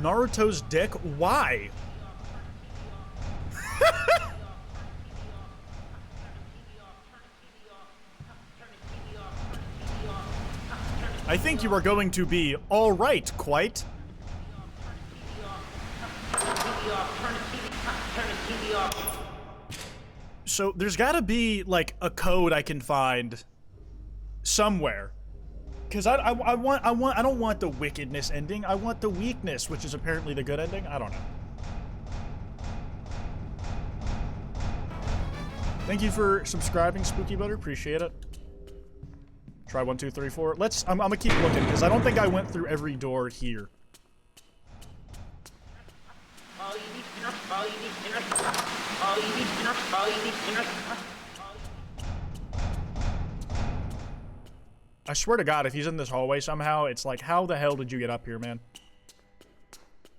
Naruto's dick? Why? I think you are going to be all right, quite. So there's gotta be like a code I can find somewhere. Cause I don't want the wickedness ending. I want the weakness, which is apparently the good ending. I don't know. Thank you for subscribing, Spooky Butter. Appreciate it. Try 1, 2, 3, 4. I'm gonna keep looking because I don't think I went through every door here. I swear to God, if he's in this hallway somehow, it's like, how the hell did you get up here, man?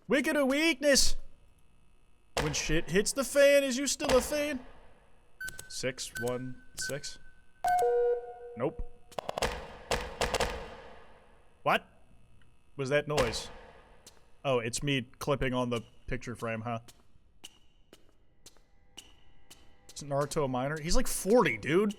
Wicked or weakness? When shit hits the fan, is you still a fan? 6, 1, 6. Nope. What was that noise? Oh, it's me clipping on the picture frame, huh? Is Naruto a minor? He's like 40, dude.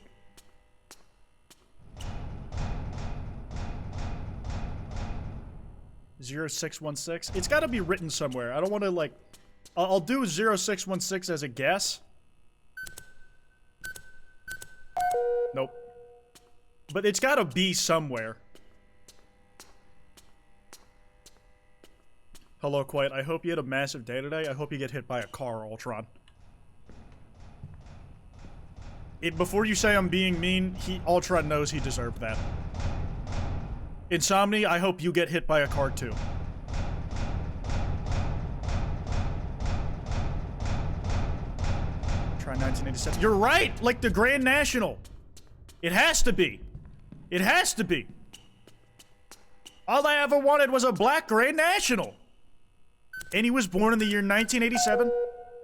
(0616). It's got to be written somewhere. I don't want to like. I'll do 0616 as a guess. Nope. But it's got to be somewhere. Hello, Quiet. I hope you had a massive day today. I hope you get hit by a car, Ultron. Before you say I'm being mean, Ultron knows he deserved that. Insomni, I hope you get hit by a car too. Try 1987. You're right! Like the Grand National. It has to be. It has to be. All I ever wanted was a black Grand National. And he was born in the year 1987?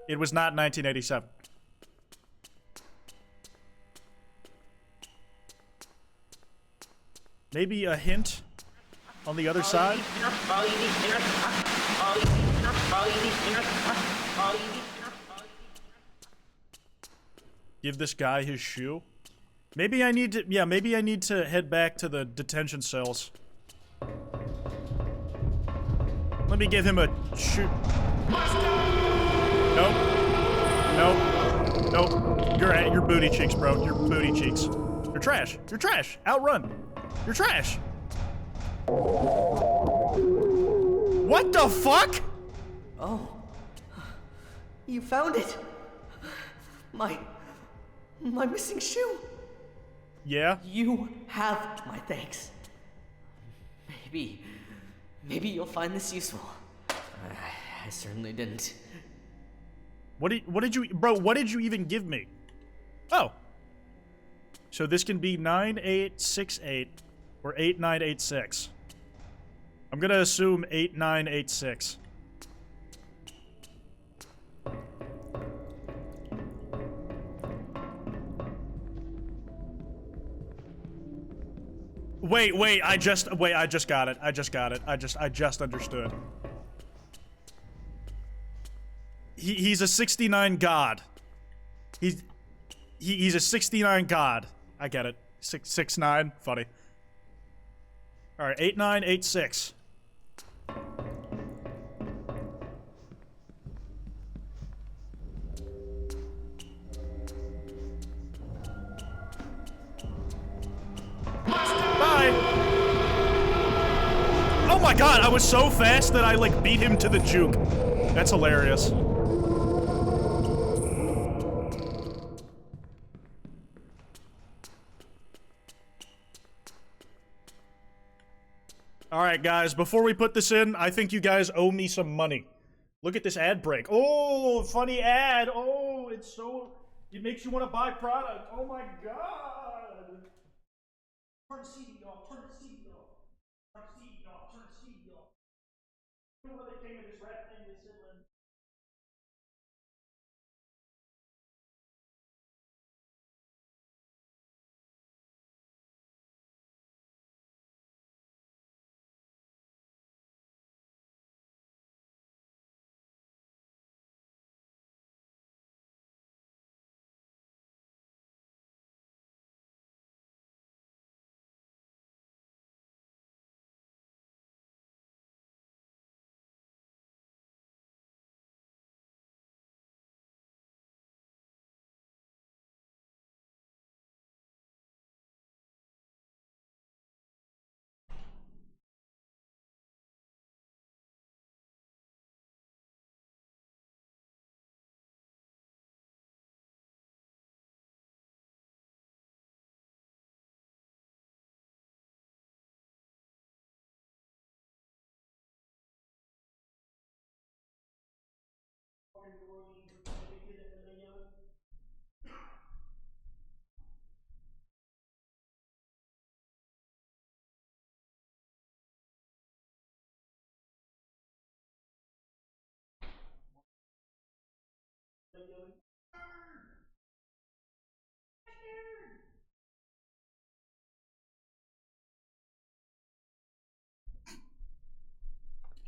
It was not 1987. Maybe a hint on the other side? Give this guy his shoe? Maybe I need to, yeah, maybe I need to head back to the detention cells. Let me give him a shoe. Nope. Nope. Nope. You're at your booty cheeks, bro. Your booty cheeks. You're trash. You're trash. Outrun. You're trash. What the fuck? Oh. You found it. My missing shoe. Yeah? You have my thanks. Maybe you'll find this useful. I certainly didn't. What did you, bro, what did you even give me? Oh. So this can be 9868 or 8986. I'm gonna assume 8986. Wait, I just got it. I just understood. He's a 69 god. He's a 69 god. I get it. 669, funny. All right, 8986. Bye. Oh my god, I was so fast that I like beat him to the juke. That's hilarious. Alright guys, before we put this in, I think you guys owe me some money. Look at this ad break. Oh, funny ad. Oh, it's so... It makes you want to buy product. Oh my god. Turn the CD off, turn the CD off. Turn the CD off, turn the CD off. You know where they came to this rap thing, they said,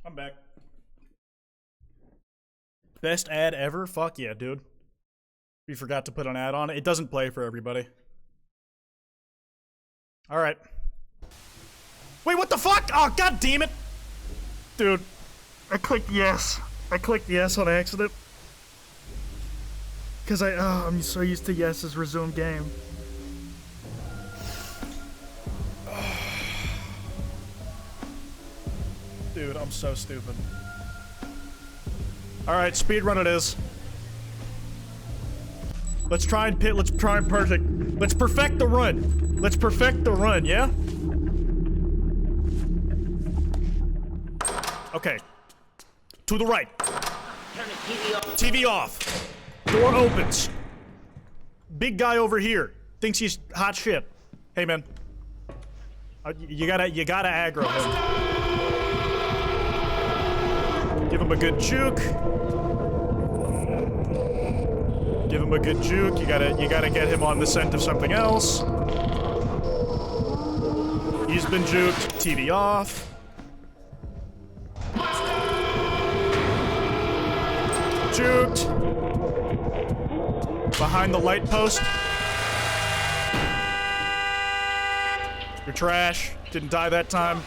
I'm back. Best ad ever? Fuck yeah, dude. We forgot to put an ad on it. It doesn't play for everybody. Alright. Wait, what the fuck? Oh, god damn it! Dude, I clicked yes. I clicked yes on accident. Because I'm so used to yeses resume game. Dude, I'm so stupid. Alright, speedrun it is. Let's try and let's perfect the run. Let's perfect the run, yeah? Okay. To the right. Turn the TV off. TV off. Door opens. Big guy over here thinks he's hot shit. Hey man, you gotta aggro him. him a good juke. Give him a good juke. You gotta get him on the scent of something else. He's been juked. TV off. Juked. Behind the light post. You're trash. Didn't die that time.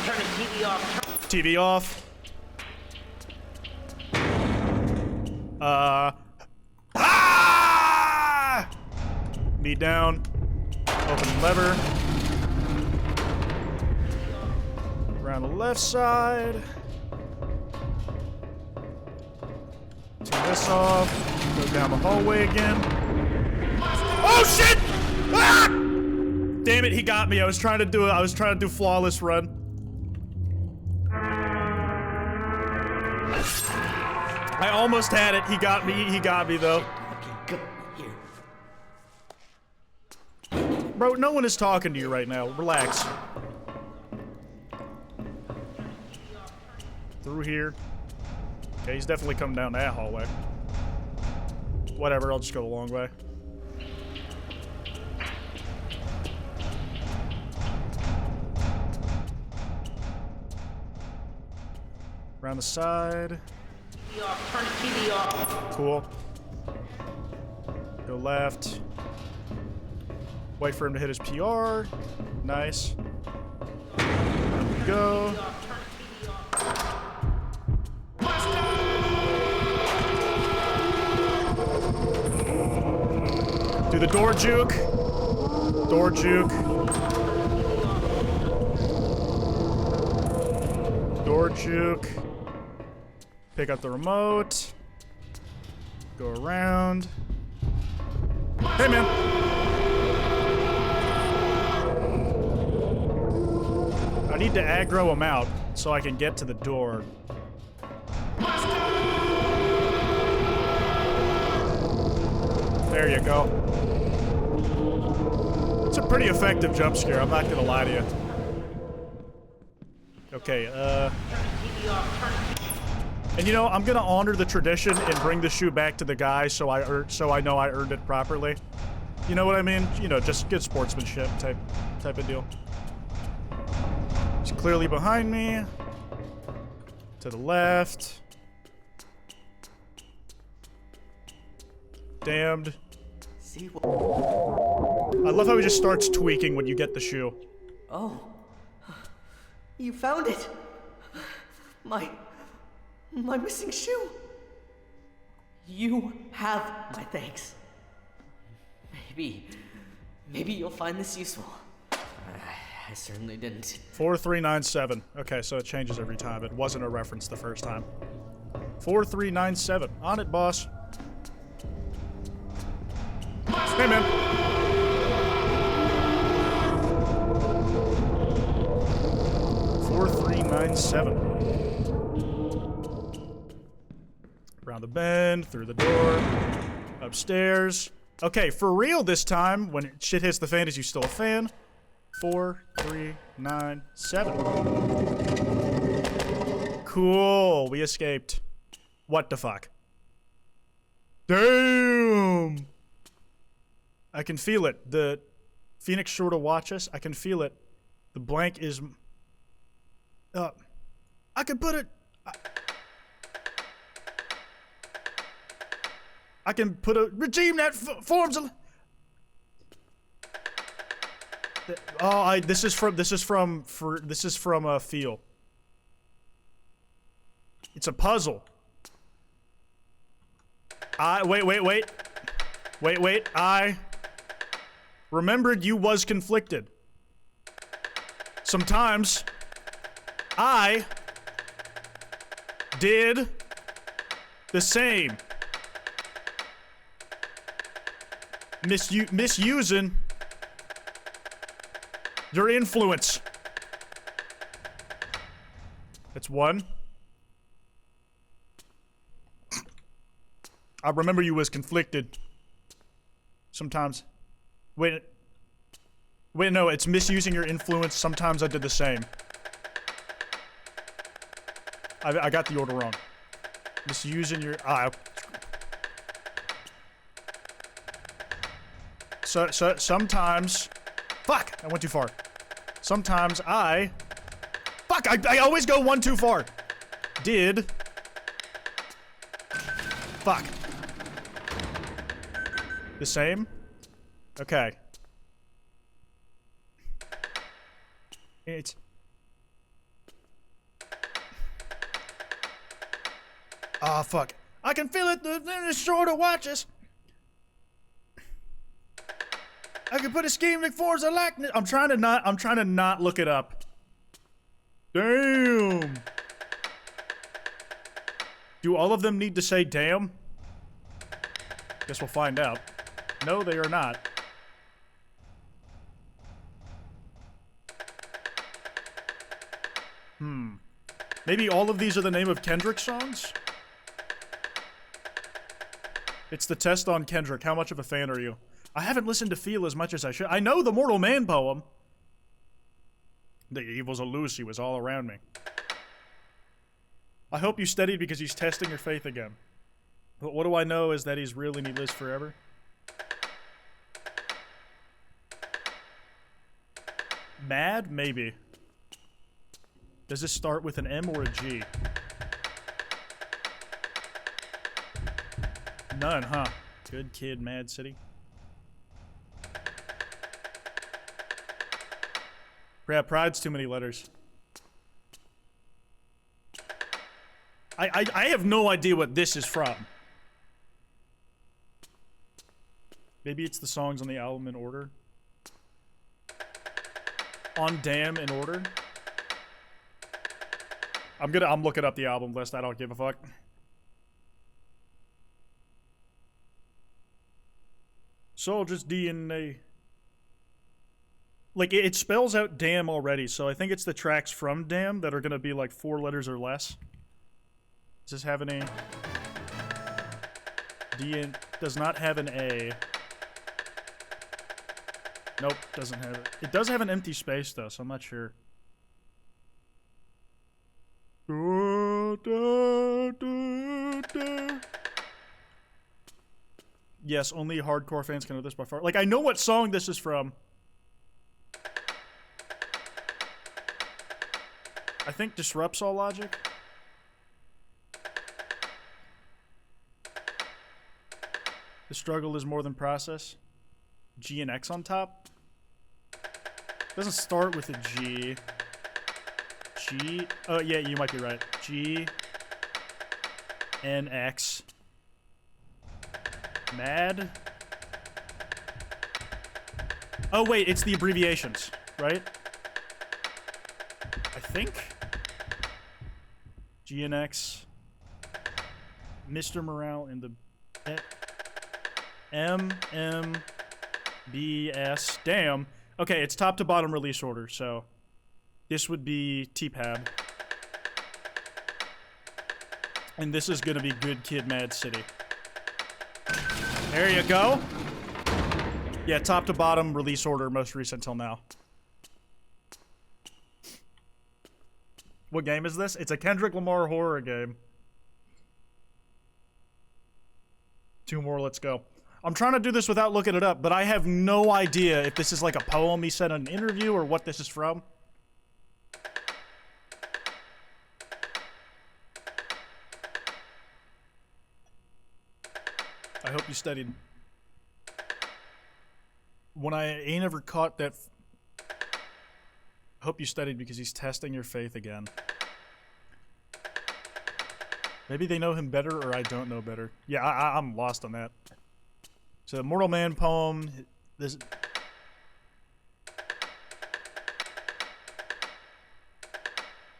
Turn the TV off. TV off. Knee down. Open lever. Around the left side. Turn this off. Go down the hallway again. Oh shit! Ah! Damn it, he got me. I was trying to do flawless run. I almost had it. He got me though. Okay, go. Here. Bro, no one is talking to you right now. Relax. Through here. Okay, he's definitely coming down that hallway. Whatever, I'll just go the long way. Around the side. Turn the TV off. Cool. Go left. Wait for him to hit his PR. Nice. Go. Do the door juke. Door juke. Door juke. Pick up the remote. Go around. Hey, man. I need to aggro him out so I can get to the door. There you go. It's a pretty effective jump scare, I'm not gonna lie to you. Okay, and you know, I'm gonna honor the tradition and bring the shoe back to the guy so I know I earned it properly. You know what I mean? You know, just good sportsmanship type of deal. He's clearly behind me. To the left. Damned. See what? I love how he just starts tweaking when you get the shoe. Oh. You found it. My missing shoe. You have my thanks. Maybe you'll find this useful. I certainly didn't. 4397. Okay, so it changes every time. It wasn't a reference the first time. 4397. On it, boss. Hey, man. Around the bend, through the door, upstairs. Okay, for real this time, when shit hits the fan, is you still a fan? 4397. Cool, we escaped. What the fuck? Damn! I can feel it. The Phoenix sure to watch us. I can feel it. The blank is... I can put it... I can put a regime that forms a... Oh, this is from Feel. It's a puzzle. Wait. I remembered you was conflicted. Sometimes I did the same. Misusing your influence. That's one. I remember you was conflicted. Sometimes. Wait, no, it's misusing your influence. Sometimes I did the same. I got the order wrong. Just using your So sometimes, fuck, I went too far. Sometimes fuck, I always go one too far. Fuck. The same? Okay. It's... Ah, fuck. I can feel it, the shorter watches. I can put a scheme like Forza likeness. I'm trying to not look it up. Damn. Do all of them need to say damn? Guess we'll find out. No, they are not. Maybe all of these are the name of Kendrick songs? It's the test on Kendrick. How much of a fan are you? I haven't listened to Feel as much as I should. I know the Mortal Man poem. The evils of Lucy was all around me. I hope you studied because he's testing your faith again. But what do I know is that he's real and he lives forever. Mad? Maybe. Does this start with an M or a G? None, huh? Good kid, Mad City. Yeah, Pride's too many letters. I have no idea what this is from. Maybe it's the songs on the album in order. On Damn in order. I'm looking up the album list. I don't give a fuck. Soldier's DNA. Like, it spells out damn already, so I think it's the tracks from Damn that are gonna be like 4 letters or less. Does this have any... does not have an A. Nope, doesn't have it. It does have an empty space, though, so I'm not sure. Yes, only hardcore fans can know this by far. Like, I know what song this is from. I think Disrupts All Logic. The struggle is more than process. G and X on top. Doesn't start with a G. G. Oh, yeah, you might be right. G. N. X. Mad. Oh, wait, it's the abbreviations, right? I think. GNX. Mr. Morale in the MMBS. Damn. Okay, it's top to bottom release order, so this would be TPAB. And this is gonna be Good Kid, Mad City. There you go. Yeah, top to bottom release order, most recent till now. What game is this? It's a Kendrick Lamar horror game. 2 more, let's go. I'm trying to do this without looking it up, but I have no idea if this is like a poem he said in an interview or what this is from. I hope you studied. When I ain't ever caught that... I hope you studied because he's testing your faith again. Maybe they know him better or I don't know better. Yeah, I'm lost on that. So, Mortal Man poem. This...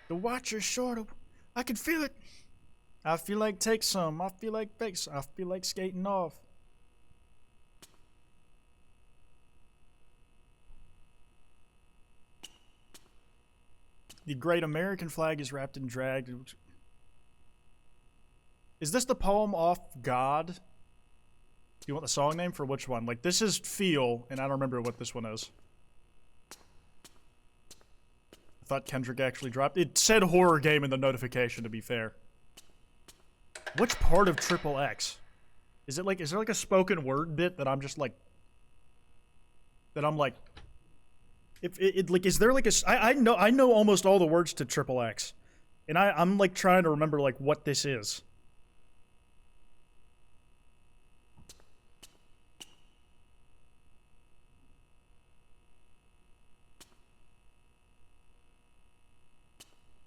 The watch is shorter. I can feel it. I feel like take some. I feel like face. I feel like skating off. The great American flag is wrapped in drag. Is this the poem off God? Do you want the song name for which one? Like, this is Feel, and I don't remember what this one is. I thought Kendrick actually dropped. It said horror game in the notification, to be fair. Which part of Triple X? Is there like a spoken word bit that I'm just like, that I'm like, if it like, is there like a, I know almost all the words to Triple X, and I'm like trying to remember like what this is.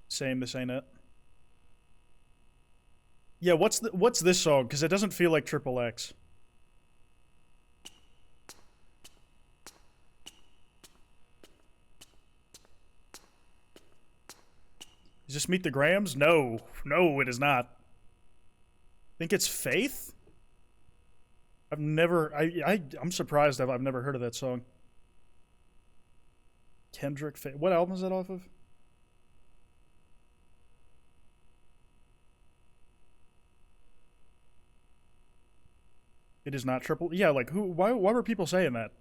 Same, this ain't it. Yeah, what's this song? Because it doesn't feel like Triple X. Is this Meet the Grams? No. No, it is not. I think it's Faith? I've never... I'm surprised I've never heard of that song. Kendrick Faith. What album is that off of? It is not Triple... Yeah, like, who... Why were people saying that?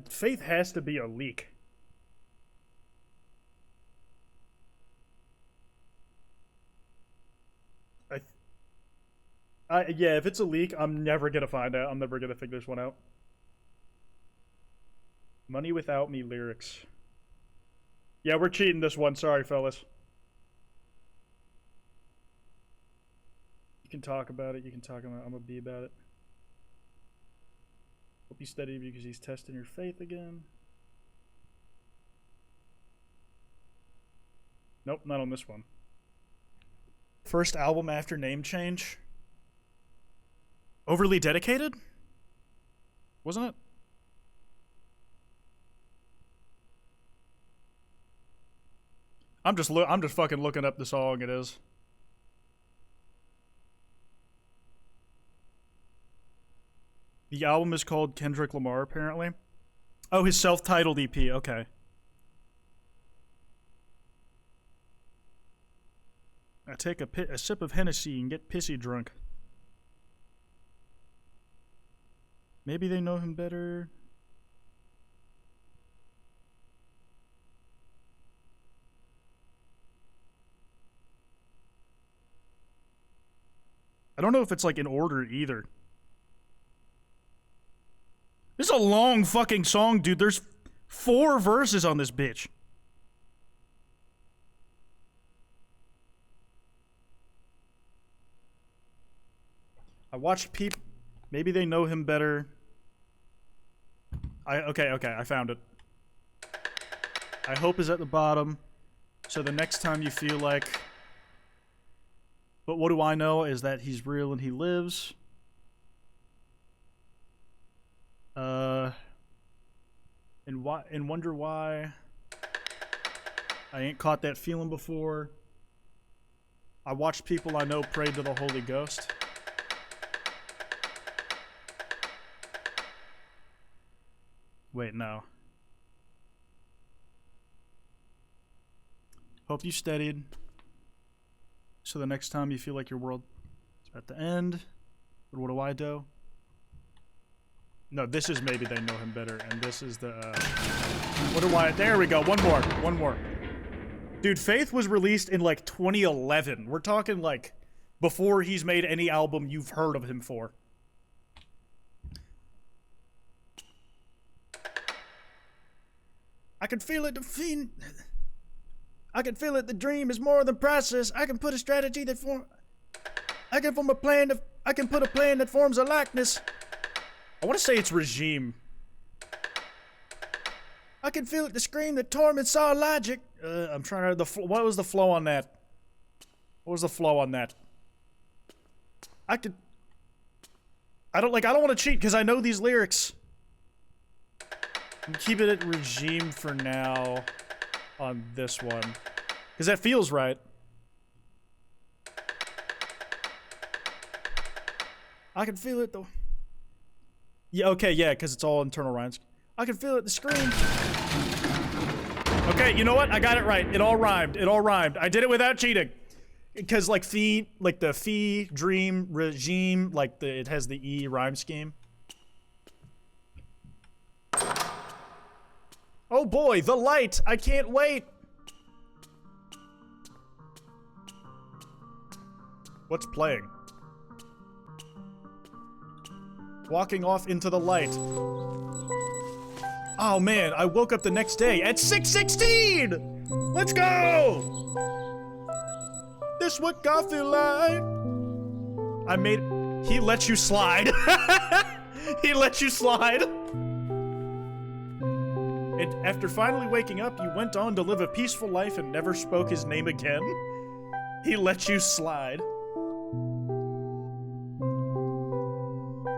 Faith has to be a leak. Yeah, if it's a leak, I'm never gonna find out. I'm never gonna figure this one out. Money Without Me lyrics. Yeah, we're cheating this one. Sorry, fellas. You can talk about it. You can talk about it. I'm gonna be about it. Hope you study because he's testing your faith again. Nope, not on this one. First album after name change. Overly Dedicated? Wasn't it? I'm just fucking looking up the song it is. The album is called Kendrick Lamar, apparently. Oh, his self-titled EP, okay. I take a sip of Hennessy and get pissy drunk. Maybe they know him better. I don't know if it's like in order either. This is a long fucking song, dude. There's 4 verses on this bitch. I watched people. Maybe they know him better. Okay, I found it. I hope is at the bottom. So the next time you feel like... But what do I know is that he's real and he lives. And wonder why I ain't caught that feeling before. I watched people I know pray to the Holy Ghost. Wait, no. Hope you studied. So the next time you feel like your world is at the end. But what do I do? No, this is maybe they know him better. And this is the... what do I... There we go. One more. Dude, Faith was released in like 2011. We're talking like before he's made any album you've heard of him for. I can feel it, the fiend. I can feel it, the dream is more than process. I can put a strategy that I can form a plan I can put a plan that forms a likeness. I want to say it's regime. I can feel it, the scream that torments our logic. I'm trying to, what was the flow on that? What was the flow on that? I don't want to cheat because I know these lyrics. I'm keeping it regime for now on this one. Because that feels right. I can feel it though. Yeah, okay, yeah, because it's all internal rhymes. I can feel it, the scream. Okay, you know what? I got it right. It all rhymed. I did it without cheating. Because like the fee, dream, regime, like it has the E rhyme scheme. Oh boy, the light! I can't wait! What's playing? Walking off into the light. Oh man, I woke up the next day at 6:16! Let's go! This what God feel like. I made... He let you slide. He let you slide. And after finally waking up, you went on to live a peaceful life and never spoke his name again. He let you slide.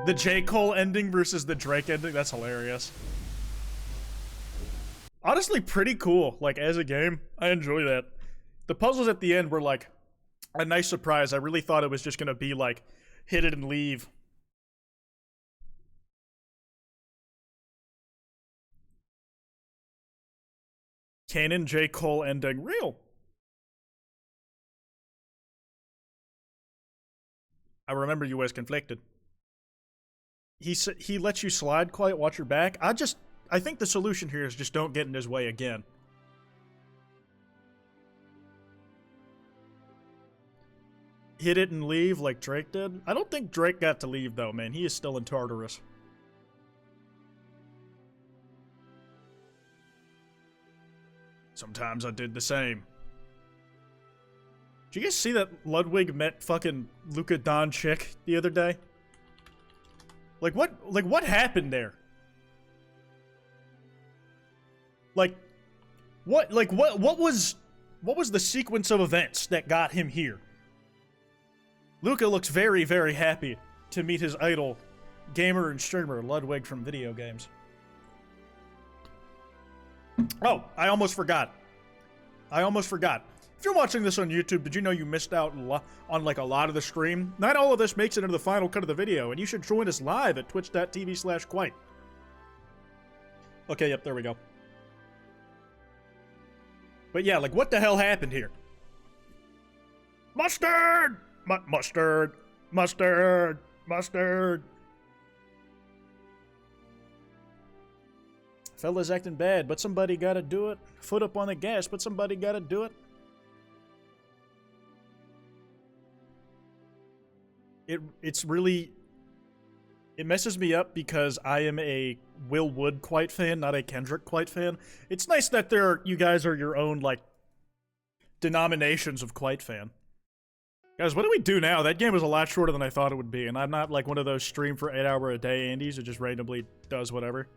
The J. Cole ending versus the Drake ending, that's hilarious. Honestly, pretty cool, like, as a game. I enjoy that. The puzzles at the end were, like, a nice surprise. I really thought it was just gonna be, like, hit it and leave. Canon J. Cole ending. Real. I remember you as conflicted. He lets you slide quiet, watch your back. I think the solution here is just don't get in his way again. Hit it and leave like Drake did. I don't think Drake got to leave though, man. He is still in Tartarus. Sometimes I did the same. Did you guys see that Ludwig met fucking Luka Doncic the other day? Like what happened there? What was the sequence of events that got him here? Luka looks very, very happy to meet his idol, gamer and streamer Ludwig from video games. Oh, I almost forgot. If you're watching this on YouTube, did you know you missed out on like a lot of the stream? Not all of this makes it into the final cut of the video, and you should join us live at twitch.tv/quite. Okay, yep, there we go. But yeah, like, what the hell happened here? Mustard! Mustard! Mustard! Mustard! Fella's acting bad, but somebody gotta do it. Foot up on the gas, but somebody gotta do it. It's really... It messes me up because I am a Will Wood Quite fan, not a Kendrick Quite fan. It's nice that you guys are your own, like, denominations of Quite fan. Guys, what do we do now? That game was a lot shorter than I thought it would be, and I'm not like one of those stream for 8 hour a day Andys who just randomly does whatever.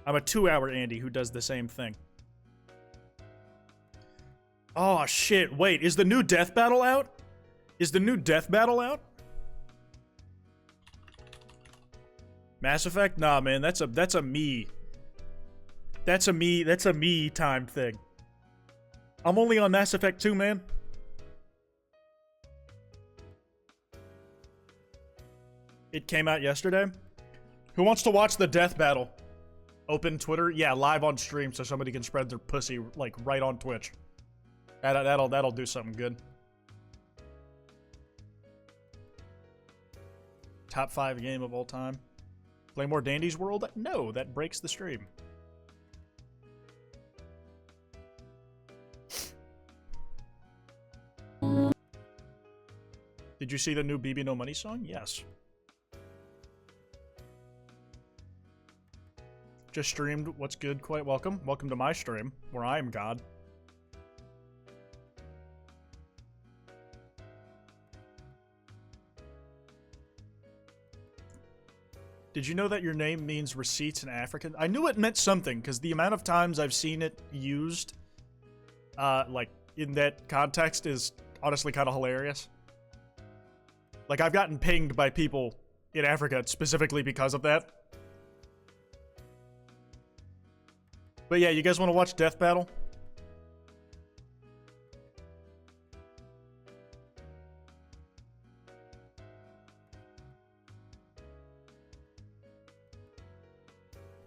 I'm a 2 hour Andy who does the same thing. Oh shit, wait, is the new Death Battle out? Is the new Death Battle out? Mass Effect? Nah, man, that's a me. That's a me time thing. I'm only on Mass Effect 2, man. It came out yesterday. Who wants to watch the Death Battle? Open Twitter? Yeah, live on stream so somebody can spread their pussy, like, right on Twitch. That'll do something good. Top 5 game of all time. Play more Dandy's World? No, that breaks the stream. Did you see the new BB No Money song? Yes. Just streamed. What's good? Quite welcome. Welcome to my stream, where I am God. Did you know that your name means receipts in African? I knew it meant something, because the amount of times I've seen it used, like, in that context is honestly kind of hilarious. Like, I've gotten pinged by people in Africa specifically because of that. But yeah, you guys want to watch Death Battle?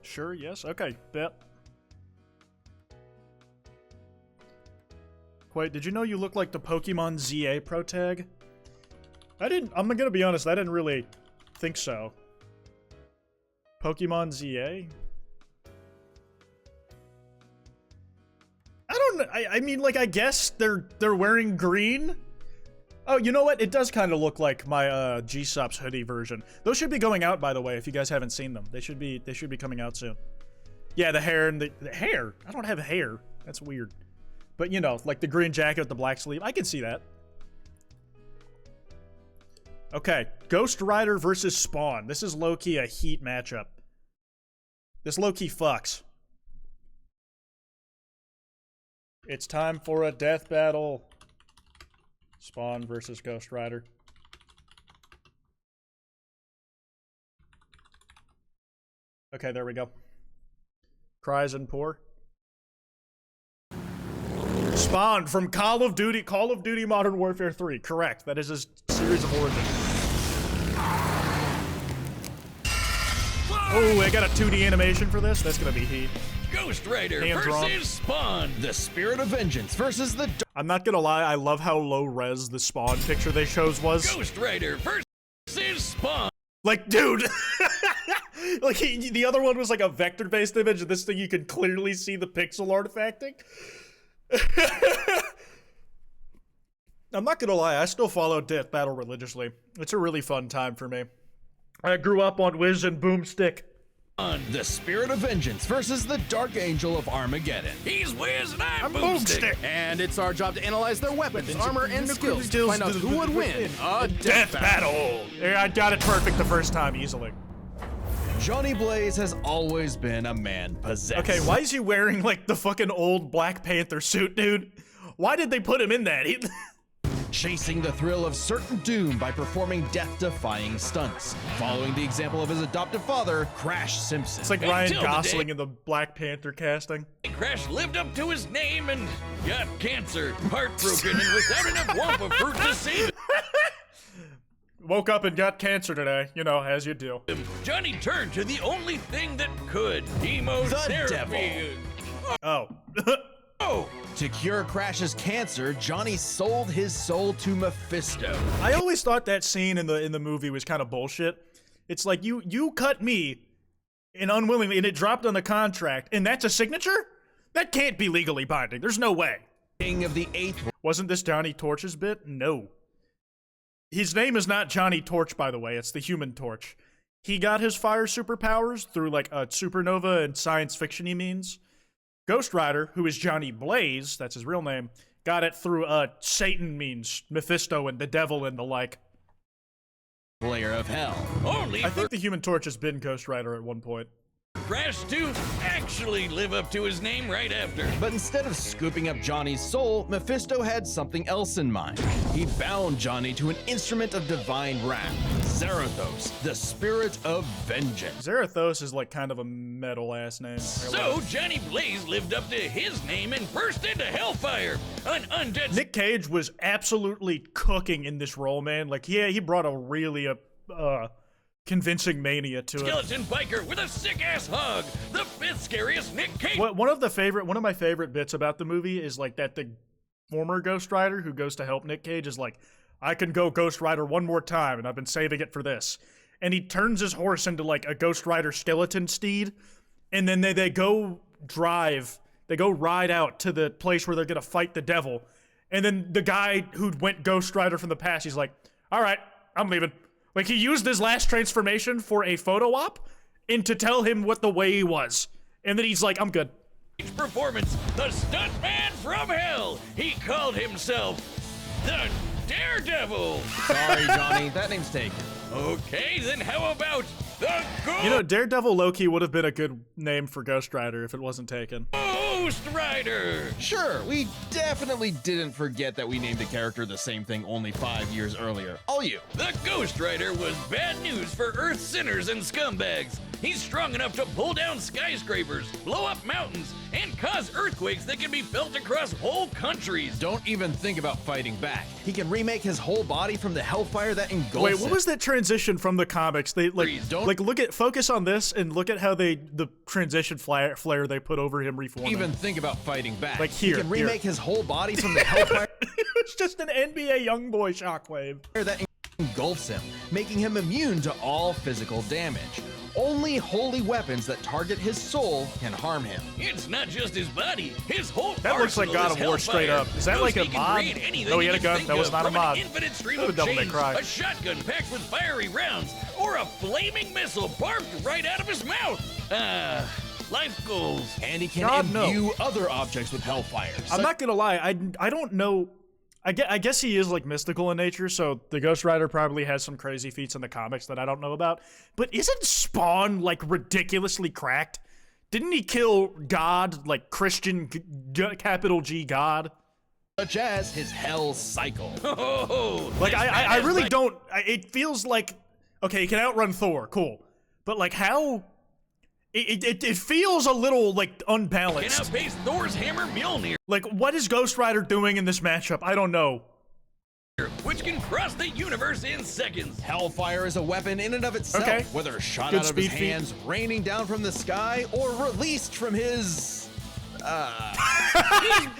Sure, yes, okay, bet. Wait, did you know you look like the Pokemon ZA Pro Tag? I'm gonna be honest, I didn't really think so. Pokemon ZA? I mean, like, I guess they're wearing green. Oh, you know what? It does kind of look like my G-Sops hoodie version. Those should be going out, by the way, if you guys haven't seen them. They should be coming out soon. Yeah, the hair and the hair. I don't have hair. That's weird. But you know, like the green jacket with the black sleeve. I can see that. Okay, Ghost Rider versus Spawn. This is low-key a heat matchup. This low-key fucks. It's time for a death battle. Spawn versus Ghost Rider. Okay, there we go. Cries and pour. Spawn from Call of Duty Modern Warfare 3. Correct. That is his series of origin. Oh, I got a 2D animation for this? That's gonna be heat. Ghost Rider Hands versus wrong. Spawn. The Spirit of Vengeance versus the I'm not gonna lie, I love how low res the Spawn picture they chose was. Ghost Rider versus Spawn. Like, dude! Like, the other one was like a vector-based image, and this thing you can clearly see the pixel artifacting. I'm not gonna lie, I still follow Death Battle religiously. It's a really fun time for me. I grew up on Wiz and Boomstick. The Spirit of Vengeance versus the Dark Angel of Armageddon. He's Wiz and I'm Boomstick. And it's our job to analyze their weapons, armor, and skills to find out who would win a Death Battle! Yeah, I got it perfect the first time, easily. Johnny Blaze has always been a man possessed. Okay, why is he wearing, like, the fucking old Black Panther suit, dude? Why did they put him in that? Chasing the thrill of certain doom by performing death-defying stunts, following the example of his adoptive father, Crash Simpson. It's like Ryan Gosling in the Black Panther casting. Crash lived up to his name and got cancer, heartbroken, and without enough Wampa fruit to save Woke up and got cancer today, you know, as you do. him. Johnny turned to the only thing that could, chemotherapy. Oh. Oh! To cure Crash's cancer, Johnny sold his soul to Mephisto. I always thought that scene in the movie was kind of bullshit. It's like, you cut me, and unwillingly, and it dropped on the contract, and that's a signature? That can't be legally binding. There's no way. King of the Eighth. Wasn't this Johnny Torch's bit? No. His name is not Johnny Torch, by the way. It's the Human Torch. He got his fire superpowers through, like, a supernova and science fiction-y means. Ghost Rider, who is Johnny Blaze, that's his real name, got it through, Satan means, Mephisto and the devil and the like. Slayer of Hell. Only I think the Human Torch has been Ghost Rider at one point. Crash to actually live up to his name right after. But instead of scooping up Johnny's soul, Mephisto had something else in mind. He bound Johnny to an instrument of divine wrath, Zarathos, the Spirit of Vengeance. Zarathos is like kind of a metal-ass name. So Johnny Blaze lived up to his name and burst into hellfire, an undead Nick Cage was absolutely cooking in this role, man. Like, yeah, he brought a really, convincing mania to it. skeleton biker with a sick-ass hug, the fifth scariest Nick Cage. One of my favorite bits about the movie is like that the former Ghost Rider who goes to help Nick Cage is like, I can go Ghost Rider one more time, and I've been saving it for this. And he turns his horse into like a Ghost Rider skeleton steed, and then they go ride out to the place where they're gonna fight the devil. And then the guy who went Ghost Rider from the past, he's like, all right, I'm leaving. Like, he used his last transformation for a photo op and to tell him what the way was. And then he's like, I'm good. Performance, the stuntman from hell. He called himself the Daredevil. Sorry, Johnny, that name's taken. Okay, then how about the You know, Daredevil Loki would have been a good name for Ghost Rider if it wasn't taken. Ghost Rider? Sure, we definitely didn't forget that we named the character the same thing only 5 years earlier. All you. The Ghost Rider was bad news for Earth's sinners and scumbags. He's strong enough to pull down skyscrapers, blow up mountains, and cause earthquakes that can be felt across whole countries. Don't even think about fighting back. He can remake his whole body from the hellfire that engulfs Wait, what him. was that transition from the comics? They like, Please focus on this and look at how the transition flare they put over him reforming. Even think about fighting back. Like here, he can remake his whole body from the hellfire It's just an NBA YoungBoy shockwave. that engulfs him, making him immune to all physical damage. Only holy weapons that target his soul can harm him. It's not just his body, his whole That looks like God of War straight up. Is that like a mod? No, he had a gun. That was not a mod. An infinite stream That of was Devil May chains, Cry. a shotgun packed with fiery rounds, or a flaming missile barfed right out of his mouth. Life goals. And he can God, no. imbue other objects with hellfire. I'm not gonna lie, I don't know. I guess he is like mystical in nature, so the Ghost Rider probably has some crazy feats in the comics that I don't know about. But isn't Spawn like ridiculously cracked? Didn't he kill God, like Christian capital G God? Such as his hell cycle. Oh, Like this man I has really like- don't. It feels like okay, he can outrun Thor, cool, but like how? It feels a little like Can unbalanced. outpace Thor's hammer Mjolnir, Like what is Ghost Rider doing in this matchup? I don't know. which can cross the universe in seconds. Hellfire is a weapon in and of itself, Okay. whether shot Good out of his speed feat. hands, raining down from the sky, or released from his...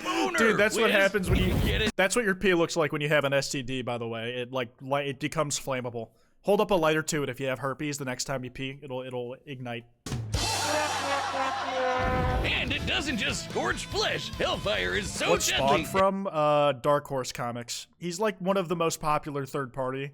Boner, Dude, that's what Wiz. happens when you. Get it? That's what your pee looks like when you have an STD. By the way, it it becomes flammable. Hold up a lighter to it if you have herpes. The next time you pee, it'll ignite. And it doesn't just scorch flesh. Hellfire is so What's deadly. Spawn from? Dark Horse Comics. He's like one of the most popular third-party,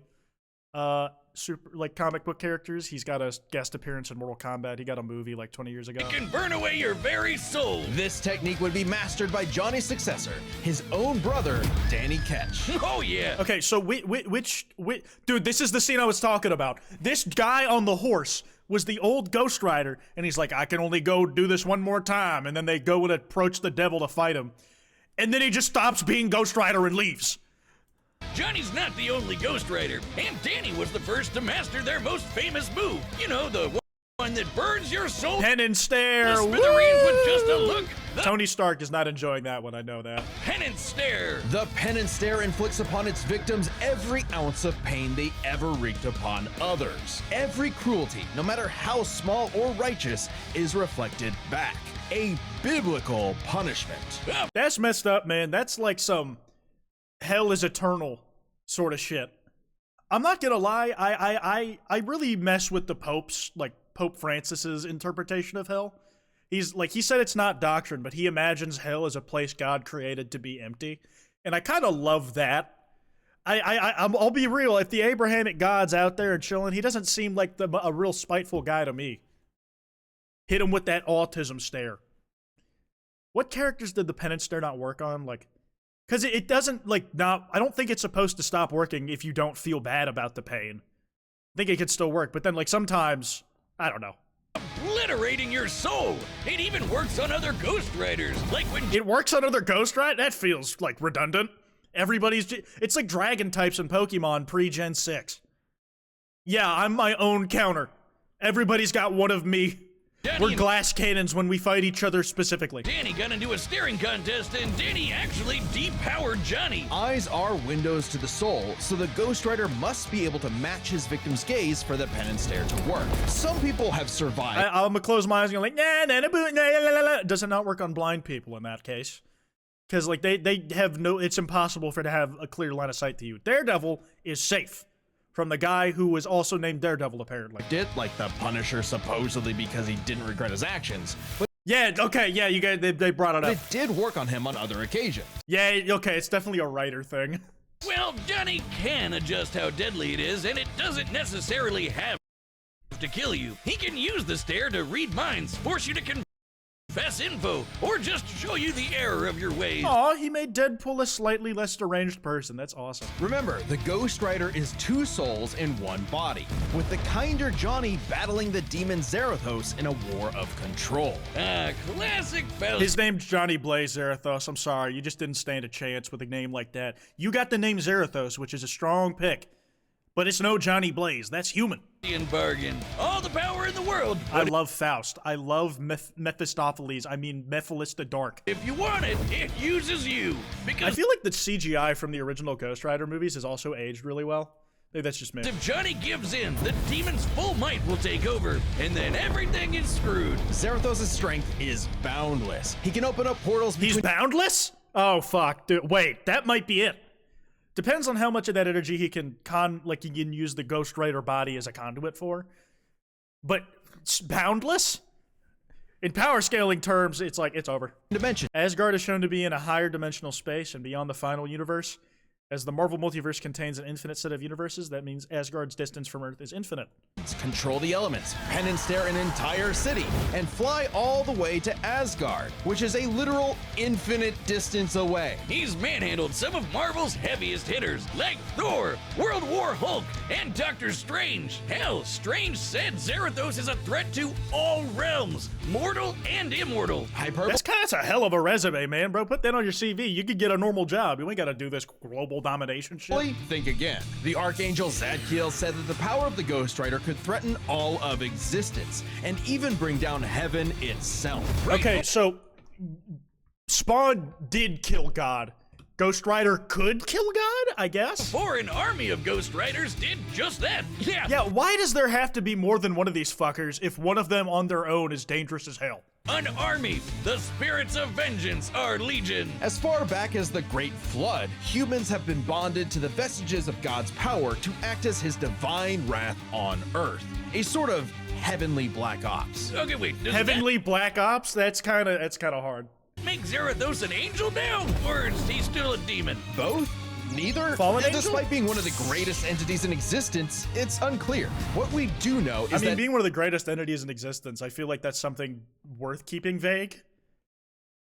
comic book characters. He's got a guest appearance in Mortal Kombat. He got a movie like 20 years ago. It can burn away your very soul. This technique would be mastered by Johnny's successor, his own brother, Danny Ketch. Oh yeah. Okay, so dude, this is the scene I was talking about. This guy on the horse was the old Ghost Rider, and he's like, I can only go do this one more time, and then they go and approach the devil to fight him. And then he just stops being Ghost Rider and leaves. Johnny's not the only Ghost Rider, and Danny was the first to master their most famous move. You know, the one that burns your soul. Pen and stare. The smithereens with just a look. The Tony Stark is not enjoying that one, I know that. pen and stare. The pen and stare inflicts upon its victims every ounce of pain they ever wreaked upon others. Every cruelty, no matter how small or righteous, is reflected back. A biblical punishment. That's messed up, man. That's like some hell is eternal sort of shit. I'm not gonna lie, I really mess with the Pope's, like Pope Francis's interpretation of hell. He's like, he said it's not doctrine, but he imagines hell as a place God created to be empty. And I kind of love that. I'll be real, if the Abrahamic God's out there and chilling, he doesn't seem like a real spiteful guy to me. Hit him with that autism stare. What characters did the penance stare not work on? Like, because it doesn't, like, I don't think it's supposed to stop working if you don't feel bad about the pain. I think it could still work, but then, like, sometimes, I don't know. Obliterating your soul. It even works on other Ghost Riders, like when It works on other Ghost Rider? That feels, like, redundant. It's like dragon types in Pokemon pre-Gen 6. Yeah, I'm my own counter. Everybody's got one of me. We're glass cannons when we fight each other specifically. Danny got into a staring contest, and Danny actually depowered Johnny. Eyes are windows to the soul, so the Ghost Rider must be able to match his victim's gaze for the pen and stare to work. Some people have survived. I'm gonna close my eyes and go like, nah, nah, nah, boo, nah, nah, nah, nah. Does it not work on blind people in that case? Because, like, they have no, it's impossible for it to have a clear line of sight to you. Daredevil is safe from the guy who was also named Daredevil, apparently. Did like the Punisher supposedly because he didn't regret his actions, but Yeah, okay, yeah, you guys, they brought it up. it did work on him on other occasions. Yeah, okay, it's definitely a writer thing. Well, Johnny can adjust how deadly it is, and it doesn't necessarily have to kill you. He can use the stare to read minds, force you to confess info, or just show you the error of your ways. Aw, he made Deadpool a slightly less deranged person. That's awesome. Remember, the Ghost Rider is two souls in one body, with the kinder Johnny battling the demon Zarathos in a war of control. Classic fellas. His name's Johnny Blaze Zarathos. I'm sorry, you just didn't stand a chance with a name like that. You got the name Zarathos, which is a strong pick. But it's no Johnny Blaze. That's human. Bargain. All the power in the world. I love Faust. I love Mephistopheles. I mean, Mephiles the Dark. If you want it, it uses you. I Because feel like the CGI from the original Ghost Rider movies has also aged really well. Maybe that's just me. if Johnny gives in, the demon's full might will take over, and then everything is screwed. Zarathos' strength is boundless. He can open up portals He's between boundless? Oh, fuck. Dude, wait, that might be it. Depends on how much of that energy he can use the Ghost Rider body as a conduit for. but boundless? In power scaling terms, it's like, it's over. Dimension. Asgard is shown to be in a higher dimensional space and beyond the final universe. As the Marvel multiverse contains an infinite set of universes, that means Asgard's distance from Earth is infinite. Control the elements, pen and stare an entire city, and fly all the way to Asgard, which is a literal infinite distance away. He's manhandled some of Marvel's heaviest hitters, like Thor, World War Hulk, and Doctor Strange. Hell, Strange said Zarathos is a threat to all realms, mortal and immortal. Hyperbole. That's a hell of a resume, man, bro. Put that on your CV. You could get a normal job. You ain't got to do this global domination shit. Think again. The Archangel Zadkiel said that the power of the Ghost Rider could threaten all of existence, and even bring down heaven itself. Okay, so Spawn did kill God. Ghost Rider could kill God, I guess? Or an army of Ghost Riders did just that. Yeah, why does there have to be more than one of these fuckers if one of them on their own is dangerous as hell? An army. The spirits of vengeance are legion. As far back as the Great Flood, humans have been bonded to the vestiges of God's power to act as his divine wrath on Earth. A sort of heavenly Black Ops. Okay, wait. Does Heavenly Black Ops? That's kind of hard. that make Zarathos an angel now? Or is he still a demon? Both? Neither? Fallen angel? Despite being one of the greatest entities in existence, it's unclear. What we do know is I mean, that being one of the greatest entities in existence, I feel like that's something worth keeping vague.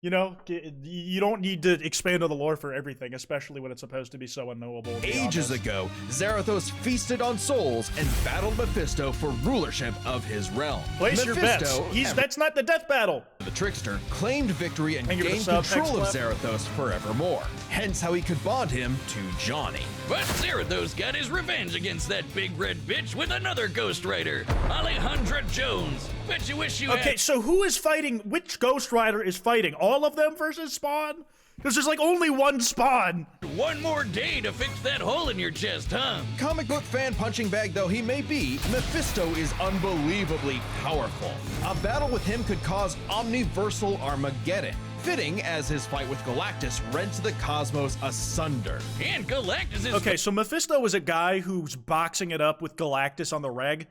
You know, you don't need to expand on the lore for everything, especially when it's supposed to be so unknowable. ages ago, Zarathos feasted on souls and battled Mephisto for rulership of his realm. Place your bets. Mephisto, That's not the death battle. the trickster, claimed victory and Thank you for the gained sub, control of thanks, Zarathos forevermore. Hence how he could bond him to Johnny. But Zarathos got his revenge against that big red bitch with another Ghost Rider, Alejandra Jones. Bet you wish you Okay, had. so who is fighting? Which Ghost Rider is fighting? All of them versus Spawn? Because there's like only one Spawn. One more day to fix that hole in your chest, huh? Comic book fan punching bag though he may be, Mephisto is unbelievably powerful. A battle with him could cause omniversal Armageddon, fitting as his fight with Galactus rents the cosmos asunder. And Galactus is Okay, so Mephisto was a guy who's boxing it up with Galactus on the reg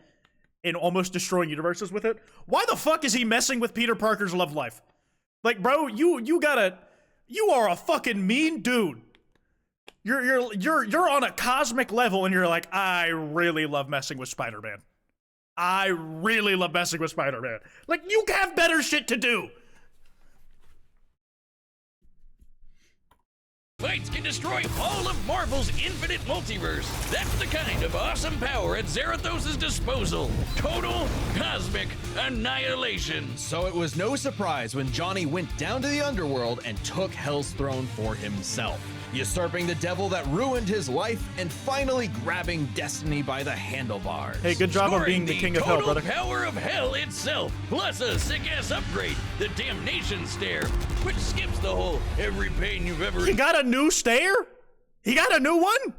and almost destroying universes with it. Why the fuck is he messing with Peter Parker's love life? Like, bro, you are a fucking mean dude. You're on a cosmic level and you're like, I really love messing with Spider-Man. I really love messing with Spider-Man. Like, you have better shit to do. fights can destroy all of Marvel's infinite multiverse. That's the kind of awesome power at Zarathos' disposal. Total cosmic annihilation. So it was no surprise when Johnny went down to the underworld and took Hell's throne for himself, usurping the devil that ruined his life and finally grabbing destiny by the handlebars. Hey, good job on Scoring being the king of hell, total brother. power of hell itself, plus a sick-ass upgrade, the Damnation Stare, which skips the whole every pain you've ever He got a new stare? He got a new one?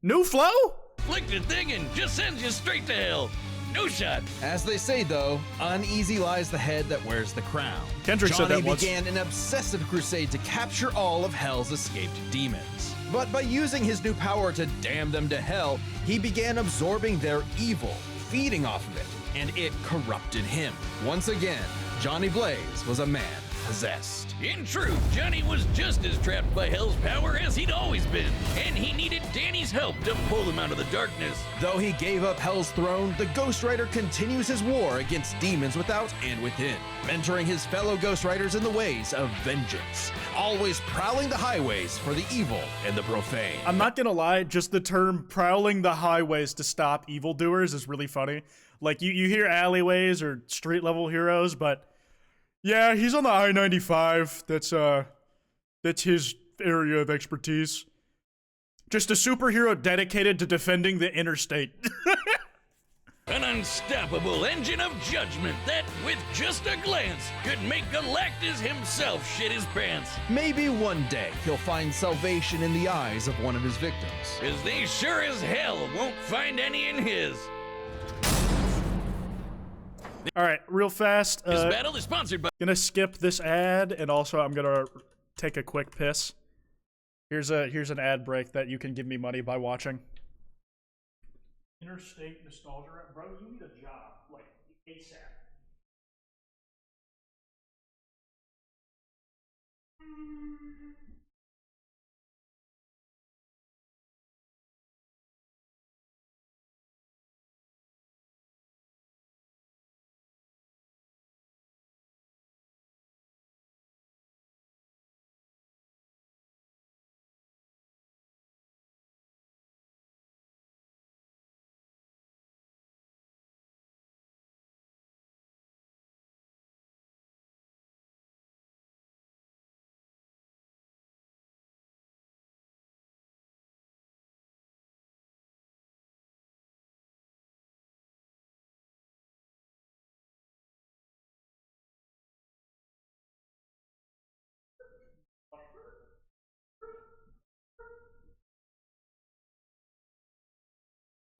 New flow? inflicted thing and just sends you straight to hell. No shot. As they say though, uneasy lies the head that wears the crown. Kendrick said Johnny that once. began an obsessive crusade to capture all of Hell's escaped demons. But by using his new power to damn them to hell, he began absorbing their evil, feeding off of it, and it corrupted him. Once again, Johnny Blaze was a man possessed. In truth, Johnny was just as trapped by Hell's power as he'd always been, and he needed Danny's help to pull him out of the darkness. Though he gave up Hell's throne, the Ghost Rider continues his war against demons without and within, mentoring his fellow Ghost Riders in the ways of vengeance, always prowling the highways for the evil and the profane. I'm not gonna lie, just the term prowling the highways to stop evildoers is really funny. Like, you hear alleyways or street level heroes, but yeah, he's on the I-95. That's his area of expertise. Just a superhero dedicated to defending the interstate. An unstoppable engine of judgment that, with just a glance, could make Galactus himself shit his pants. Maybe one day he'll find salvation in the eyes of one of his victims. Cause they sure as hell won't find any in his. All right, real fast. This battle is sponsored by... Gonna skip this ad, and also I'm gonna take a quick piss. Here's an ad break that you can give me money by watching. Interstate nostalgia, bro. You need a job. Like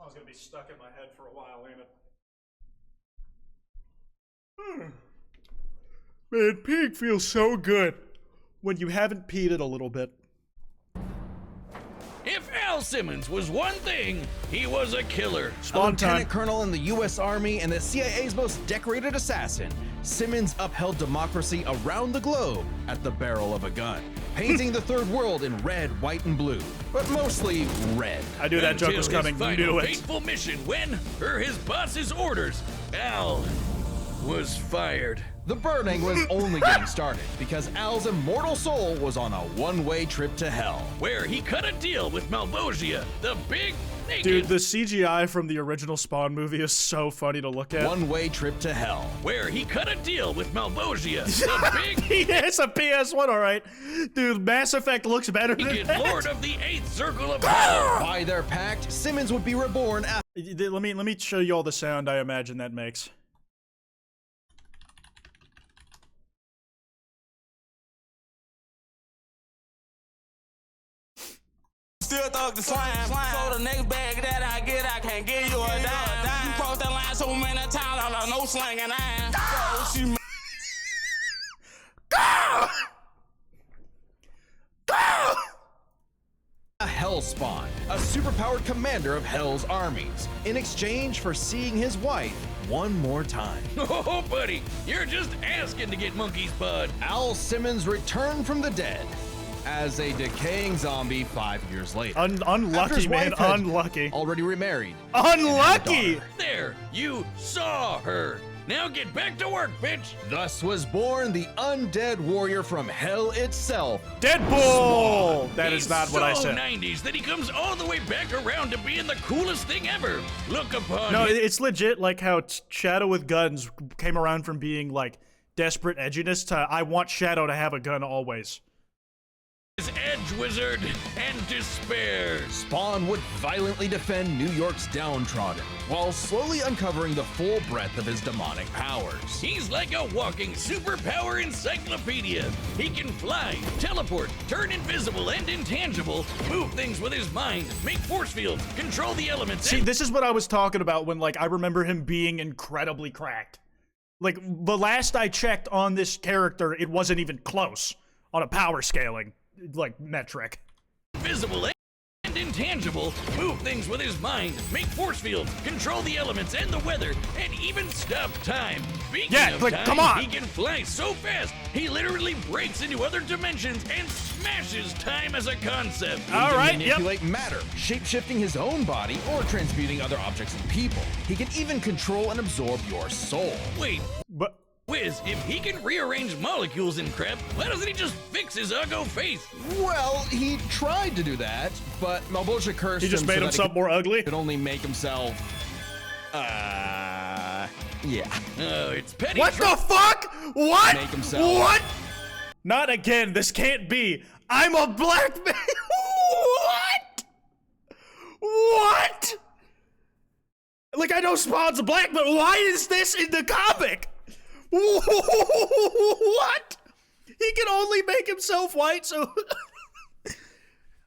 Song's gonna be stuck in my head for a while, ain't it? Man, peeing feels so good when you haven't peed it a little bit. If Al Simmons was one thing, he was a killer. Spawn A time. lieutenant colonel in the U.S. Army and the CIA's most decorated assassin, Simmons upheld democracy around the globe at the barrel of a gun, painting the third world in red, white, and blue, but mostly red. I knew that joke Until was coming. his final Knew it. fateful mission when, per his boss's orders, Al was fired. The burning was only getting started because Al's immortal soul was on a one-way trip to hell. Where he cut a deal with Malvosia, the big naked. Dude, the CGI from the original Spawn movie is so funny to look at. One-way trip to hell. Where he cut a deal with Malvosia, the big It's a PS1, alright. Dude, Mass Effect looks better than naked that. lord of the Eighth Circle of Hell. By their pact, Simmons would be reborn after Let me show you all the sound I imagine that makes. Still thug the slime. So the next bag that I get, I can't give you a dime. You crossed that line so many times, I don't know slinging iron. So she a Hellspawn, a superpowered commander of Hell's armies, in exchange for seeing his wife one more time. Oh, buddy, you're just asking to get monkey's bud. Al Simmons returned from the dead as a decaying zombie 5 years later. After Unlucky, his man. wife had Unlucky. Already remarried. Unlucky! There, you saw her. Now get back to work, bitch. Thus was born the undead warrior from hell itself. Deadpool! That He's is not what I so said. 90s that he comes all the way back around to being the coolest thing ever. Look upon No, his it's legit like how Shadow with guns came around from being like desperate edginess to I want Shadow to have a gun always. edge wizard and despair. Spawn would violently defend New York's downtrodden, while slowly uncovering the full breadth of his demonic powers. He's like a walking superpower encyclopedia. He can fly, teleport, turn invisible and intangible, move things with his mind, make force fields, control the elements. See, and this is what I was talking about when like I remember him being incredibly cracked. Like the last I checked on this character, it wasn't even close on a power scaling like metric. invisible and intangible, move things with his mind, make force fields, control the elements and the weather, and even stop time. Speaking Yeah, of like, time, come on. he can fly so fast, he literally breaks into other dimensions and smashes time as a concept. All He right, can yep. manipulate matter, shape-shifting his own body or transmuting other objects and people. He can even control and absorb your soul. Wait, But Wiz, if he can rearrange molecules and crap, why doesn't he just fix his uggo face? Well, he tried to do that, but Malvosia cursed he just him made so that himself more ugly. he could only make himself, yeah. Oh, it's petty. What the fuck? What? Make himself. What? Not again. This can't be. I'm a black man. What? What? Like, I know Spawn's a black, but why is this in the comic? What? He can only make himself white, so...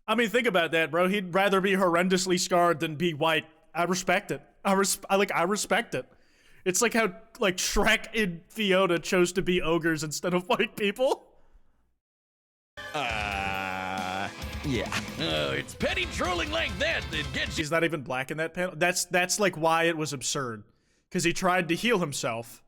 I mean, think about that, bro. He'd rather be horrendously scarred than be white. I respect it. I respect it. It's like how, like, Shrek and Fiona chose to be ogres instead of white people. Yeah. Oh, it's petty trolling like that that gets you. He's not even black in that panel. That's like why it was absurd. because he tried to heal himself,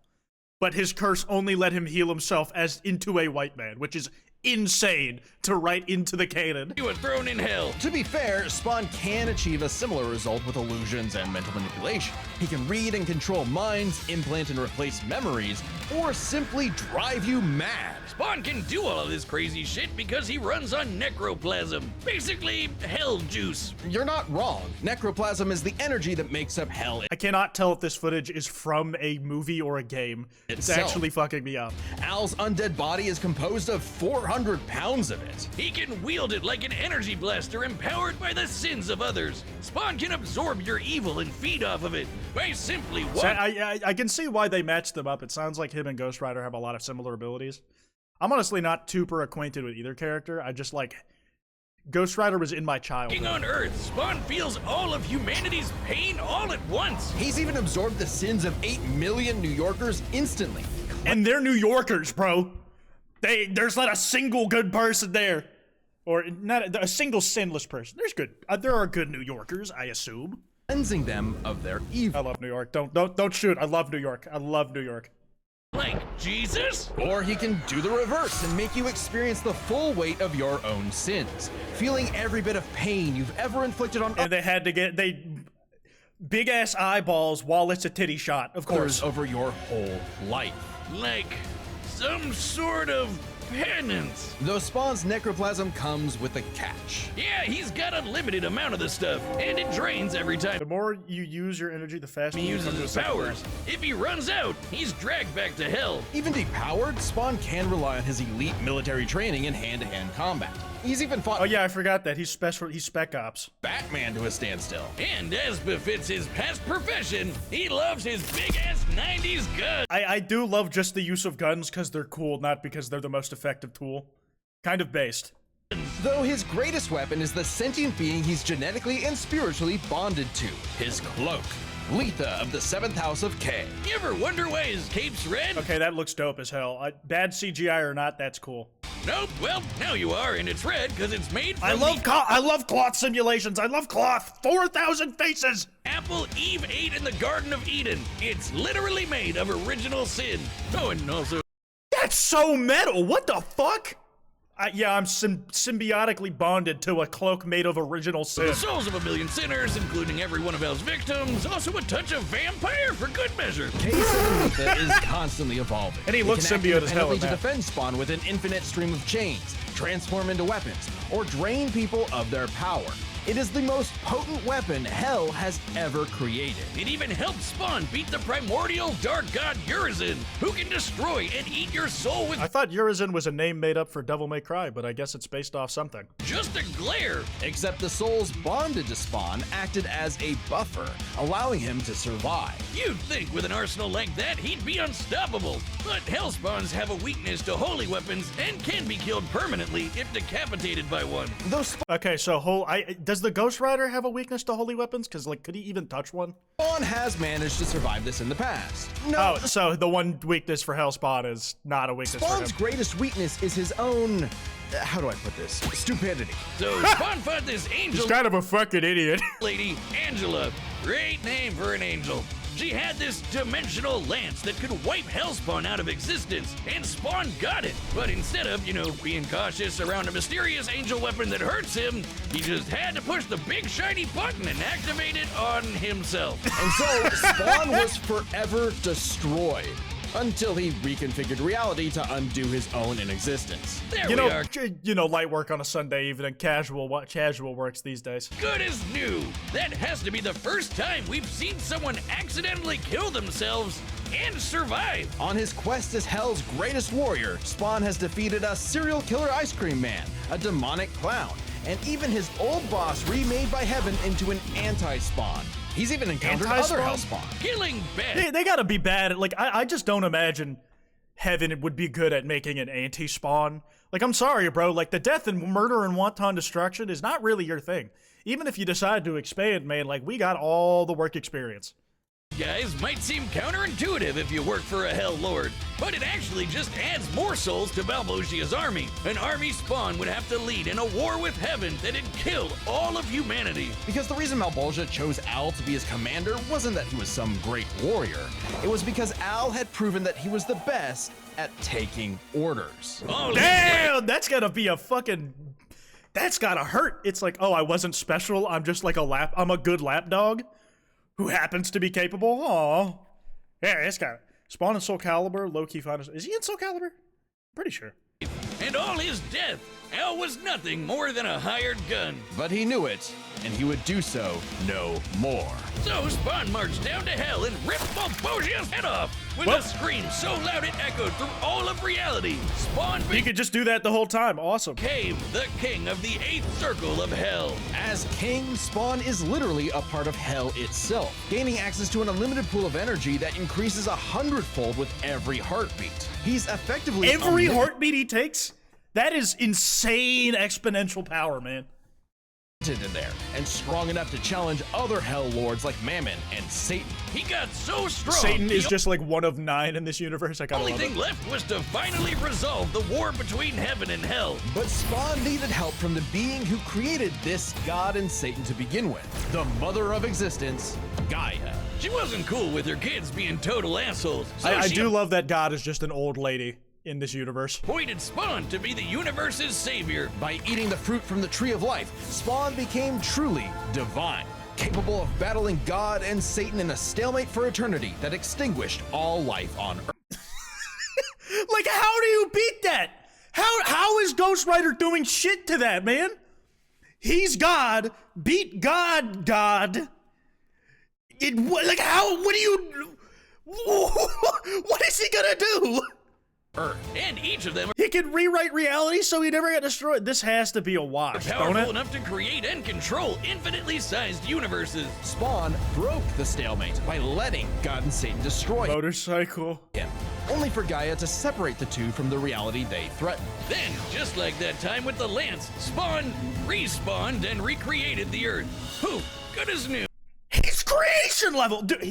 but his curse only let him heal himself as into a white man, which is insane to write into the canon. You were thrown in hell. To be fair, Spawn can achieve a similar result with illusions and mental manipulation. He can read and control minds, implant and replace memories, or simply drive you mad. Spawn can do all of this crazy shit because he runs on necroplasm. Basically, hell juice. You're not wrong. Necroplasm is the energy that makes up hell I cannot tell if this footage is from a movie or a game. It's itself. actually fucking me up. Al's undead body is composed of 400 pounds of it. He can wield it like an energy blaster empowered by the sins of others. Spawn can absorb your evil and feed off of it by simply So walking. I can see why they matched them up. It sounds like him and Ghost Rider have a lot of similar abilities. I'm honestly not super acquainted with either character. I just like Ghost Rider was in my childhood. On Earth, Spawn feels all of humanity's pain all at once. He's even absorbed the sins of 8 million New Yorkers instantly. And they're New Yorkers, bro. There's not a single good person there. Or not a single sinless person. There are good New Yorkers, I assume. Cleansing them of their evil. I love New York. Don't shoot. I love New York. I love New York. Like Jesus? Or he can do the reverse and make you experience the full weight of your own sins, feeling every bit of pain you've ever inflicted on And they had to get big ass eyeballs while it's a titty shot, of others course. over your whole life. Like some sort of penance. Though Spawn's necroplasm comes with a catch. Yeah, he's got unlimited amount of the stuff, and it drains every time The more you use your energy, the faster he you uses come to a his second powers. death. If he runs out, he's dragged back to hell. Even depowered, Spawn can rely on his elite military training in hand-to-hand combat. He's even fought Oh yeah, I forgot that. He's Spec Ops. Batman to a standstill. And as befits his past profession, he loves his big-ass 90s gun. I do love just the use of guns because they're cool, not because they're the most effective tool. Kind of based. Though his greatest weapon is the sentient being he's genetically and spiritually bonded to, his cloak. Letha of the 7th House of K. You ever wonder why his cape's red? Okay, that looks dope as hell. Bad CGI or not, that's cool. Nope, well, now you are, and it's red because it's made from I love cloth simulations. I love cloth. 4,000 faces. apple Eve ate in the Garden of Eden. It's literally made of original sin. Oh, and also That's so metal. What the fuck? Yeah, I'm symbiotically bonded to a cloak made of original sin. the souls of a million sinners, including every one of Hell's victims. Also a touch of vampire for good measure. K7 Letha is constantly evolving. And he It looks can act symbiote as hell independently in to that. defend Spawn with an infinite stream of chains, transform into weapons, or drain people of their power. It is the most potent weapon Hell has ever created. It even helped Spawn beat the primordial dark god Urizen, who can destroy and eat your soul with I thought Urizen was a name made up for Devil May Cry, but I guess it's based off something. just a glare. Except the souls bonded to Spawn acted as a buffer, allowing him to survive. You'd think with an arsenal like that, he'd be unstoppable. But Hellspawns have a weakness to holy weapons and can be killed permanently if decapitated by one. Though Okay, so does the Ghost Rider have a weakness to holy weapons? Because, like, could he even touch one? Spawn has managed to survive this in the past. No, Oh, so the one weakness for Hellspawn is not a weakness Spawn's for him. greatest weakness is his own, how do I put this? Stupidity. So Spawn fought this angel He's kind of a fucking idiot. lady, Angela. Great name for an angel. She had this dimensional lance that could wipe Hellspawn out of existence, and Spawn got it. But instead of, being cautious around a mysterious angel weapon that hurts him, he just had to push the big shiny button and activate it on himself. And so, Spawn was forever destroyed until he reconfigured reality to undo his own inexistence. There You we know, are. light work on a Sunday evening, casual works these days. Good as new. That has to be the first time we've seen someone accidentally kill themselves and survive. On his quest as Hell's greatest warrior, Spawn has defeated a serial killer ice cream man, a demonic clown, and even his old boss remade by Heaven into an anti-Spawn. He's even encountered other Anti-Spawn? Hellspawn. Killing bad. They gotta be bad at, like, I just don't imagine Heaven would be good at making an anti-Spawn. Like, I'm sorry, bro, like, the death and murder and wanton destruction is not really your thing. Even if you decide to expand, man, like, we got all the work experience. guys might seem counterintuitive if you work for a Hell Lord, but it actually just adds more souls to Balbosia's army. An army Spawn would have to lead in a war with heaven that'd kill all of humanity. Because the reason Malbolgia chose Al to be his commander wasn't that he was some great warrior. It was because Al had proven that he was the best at taking orders. Damn, that's gotta be a fucking... That's gotta hurt. It's like, oh, I wasn't special. I'm just like I'm a good lapdog who happens to be capable. Aw. Yeah, this guy. Spawn in Soul Calibur, low-key finals. Is he in Soul Calibur? Pretty sure. And all his death, Al was nothing more than a hired gun. But he knew it, and he would do so no more. So Spawn marched down to hell and ripped Balbosia's head off with Well- a scream so loud it echoed through all of reality. Spawn He could just do that the whole time. Awesome. became the king of the 8th circle of hell. As king, Spawn is literally a part of hell itself, gaining access to an unlimited pool of energy that increases 100-fold with every heartbeat. He's effectively Every heartbeat he takes? That is insane exponential power, man. in there, and strong enough to challenge other hell lords like Mammon and Satan. He got so strong. Satan is the just like one of 9 in this universe. I gotta only love thing it. left was to finally resolve the war between heaven and hell. But Spawn needed help from the being who created this god and Satan to begin with, the mother of existence, Gaia. She wasn't cool with her kids being total assholes. So I she do love that God is just an old lady in this universe. appointed Spawn to be the universe's savior. By eating the fruit from the tree of life, Spawn became truly divine, capable of battling God and Satan in a stalemate for eternity that extinguished all life on Earth. Like, how do you beat that? How is Ghost Rider doing shit to that, man? He's God. Beat God. Like, how? What do you? What is he gonna do? Earth. And each of them He can rewrite reality so he never got destroyed. This has to be a wash, are don't powerful it? enough to create and control infinitely sized universes. Spawn broke the stalemate by letting God and Satan destroy Motorcycle. him, only for Gaia to separate the two from the reality they threatened. Then, just like that time with the Lance, Spawn respawned and recreated the Earth. Who, good as new. He's creation level. Dude,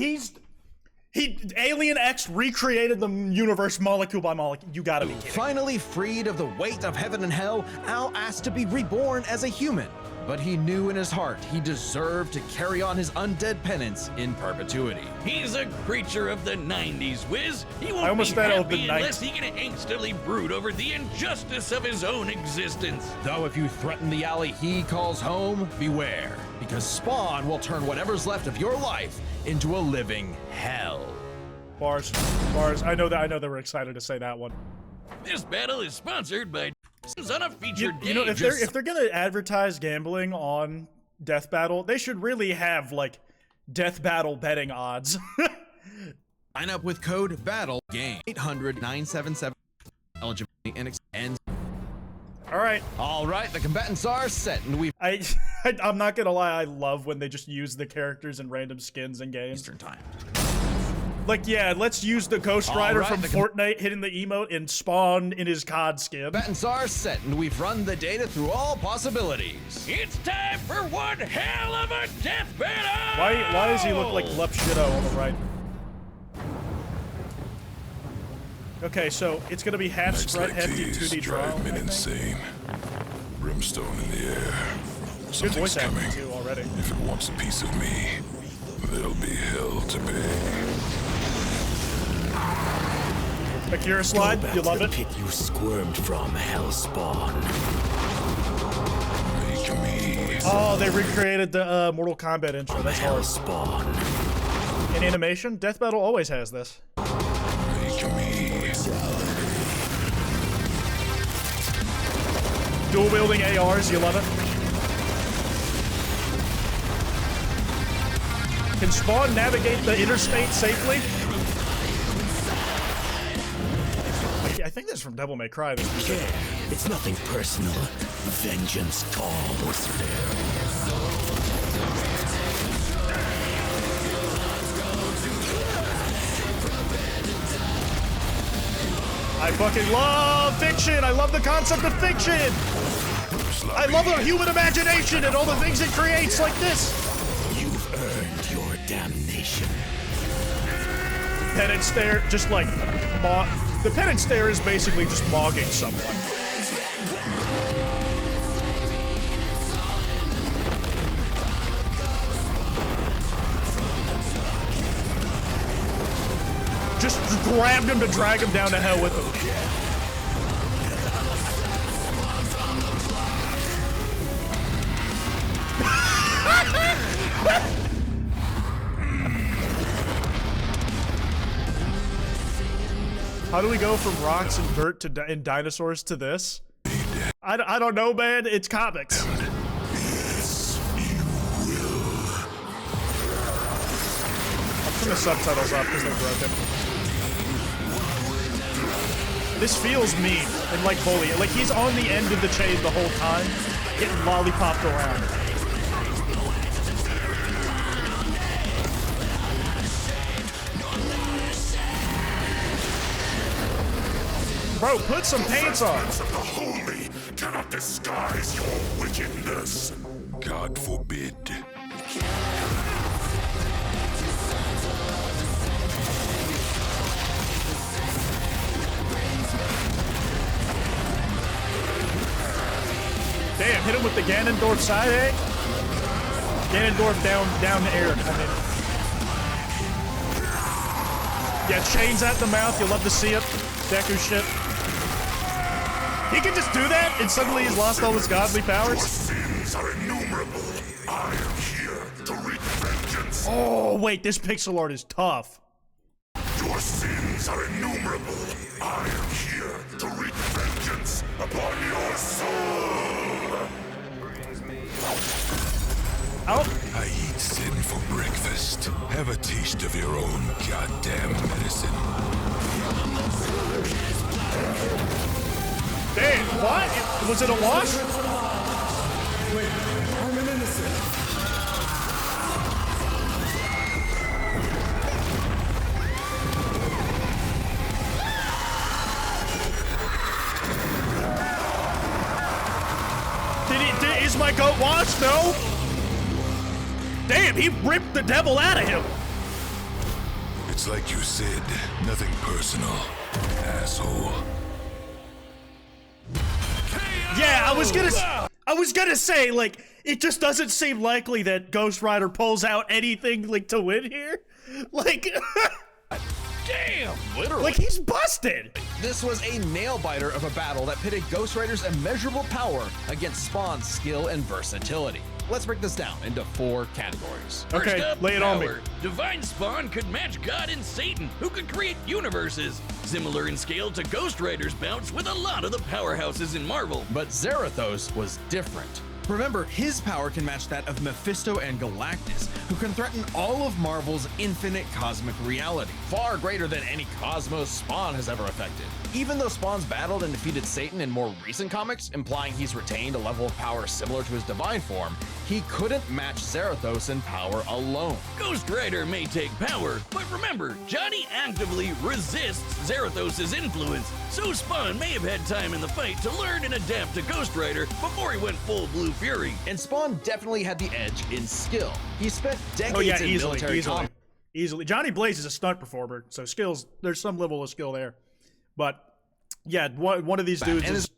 Alien X recreated the universe molecule by molecule. You gotta be kidding. Finally freed of the weight of heaven and hell, Al asked to be reborn as a human. But he knew in his heart he deserved to carry on his undead penance in perpetuity. He's a creature of the 90s, Wiz. He I won't almost be said of happy the unless he can angstily brood over the injustice of his own existence. Though if you threaten the alley he calls home, beware, because Spawn will turn whatever's left of your life into a living hell. Bars. I know they were excited to say that one. This battle is sponsored by on a featured You know, game. if they're gonna advertise gambling on Death Battle, they should really have like Death Battle betting odds. Sign up with code BATTLE GAME 800-977 eligibility and extends. All right, All right, the combatants are set, and we've I'm not gonna lie, I love when they just use the characters and random skins in games. Eastern time. Like, yeah, let's use the Ghost All Rider right, from the Fortnite hitting the emote and Spawn in his COD skin. Combatants are set, and we've run the data through all possibilities. It's time for one hell of a death battle! Why does he look like Lep Shido on the right? Okay, so it's gonna be half Nights spread like hefty these 2D trial. drive men I think. insane. Brimstone in the air. Good Something's voice acting coming. too already. If it wants a piece of me, there'll be hell to pay. Akira slide, you love it. Pit you squirmed from, Hellspawn. Make me. Oh, they recreated the Mortal Kombat intro. That's hard. Hellspawn. In animation, Death Battle always has this. Make me. Dual wielding ARs, you love it. Can Spawn navigate the interstate safely? I think this is from Devil May Cry. This is Care. It's nothing personal. Vengeance calls. I fucking love fiction. I love the concept of fiction. I love the human imagination and all the things it creates like this. You've earned your damnation. Penance stare, just like the penance stare is basically just mogging someone. Just grabbed him to drag him down to hell with him. How do we go from rocks and dirt to and dinosaurs to this? I don't know, man. It's comics. Yes, you will. I'll turn the subtitles off because they're broken. This feels mean and like bully. Like he's on the end of the chain the whole time, getting lollipopped around. Bro, put some pants on. Of the holy cannot disguise your wickedness. God forbid. Damn, hit him with the Ganondorf side A. Ganondorf down to air. I mean, yeah, chains at the mouth. You'll love to see it. Deku shit. He can just do that, and suddenly he's lost all his godly Your powers. sins are innumerable. I am here to wreak vengeance. Oh wait, this pixel art is tough. Your sins are innumerable. I am here to wreak vengeance upon your soul. Oh, I eat sin for breakfast. Have a taste of your own goddamn medicine. damn! What? Was it a wash? Wait, I'm an innocent. Is my goat washed? No. Damn, he ripped the devil out of him. It's like you said, nothing personal, asshole. Yeah, I was gonna say, like, it just doesn't seem likely that Ghost Rider pulls out anything like to win here. Like, Damn! Literally. like he's busted. This was a nail-biter of a battle that pitted Ghost Rider's immeasurable power against Spawn's skill and versatility. Let's break this down into 4 categories. First Okay, up, lay it on me. power. Divine Spawn could match God and Satan, who could create universes. Similar in scale to Ghost Rider's bouts with a lot of the powerhouses in Marvel. But Zarathos was different. Remember, his power can match that of Mephisto and Galactus, who can threaten all of Marvel's infinite cosmic reality, far greater than any cosmos Spawn has ever affected. Even though Spawn's battled and defeated Satan in more recent comics, implying he's retained a level of power similar to his divine form, he couldn't match Zarathos in power alone. Ghost Rider may take power, but remember, Johnny actively resists Zarathos' influence, so Spawn may have had time in the fight to learn and adapt to Ghost Rider before he went full Blue Fury. And Spawn definitely had the edge in skill. He spent decades Oh yeah, in military combat. easily. Johnny Blaze is a stunt performer, so skills. There's some level of skill there, but yeah, one of these dudes And is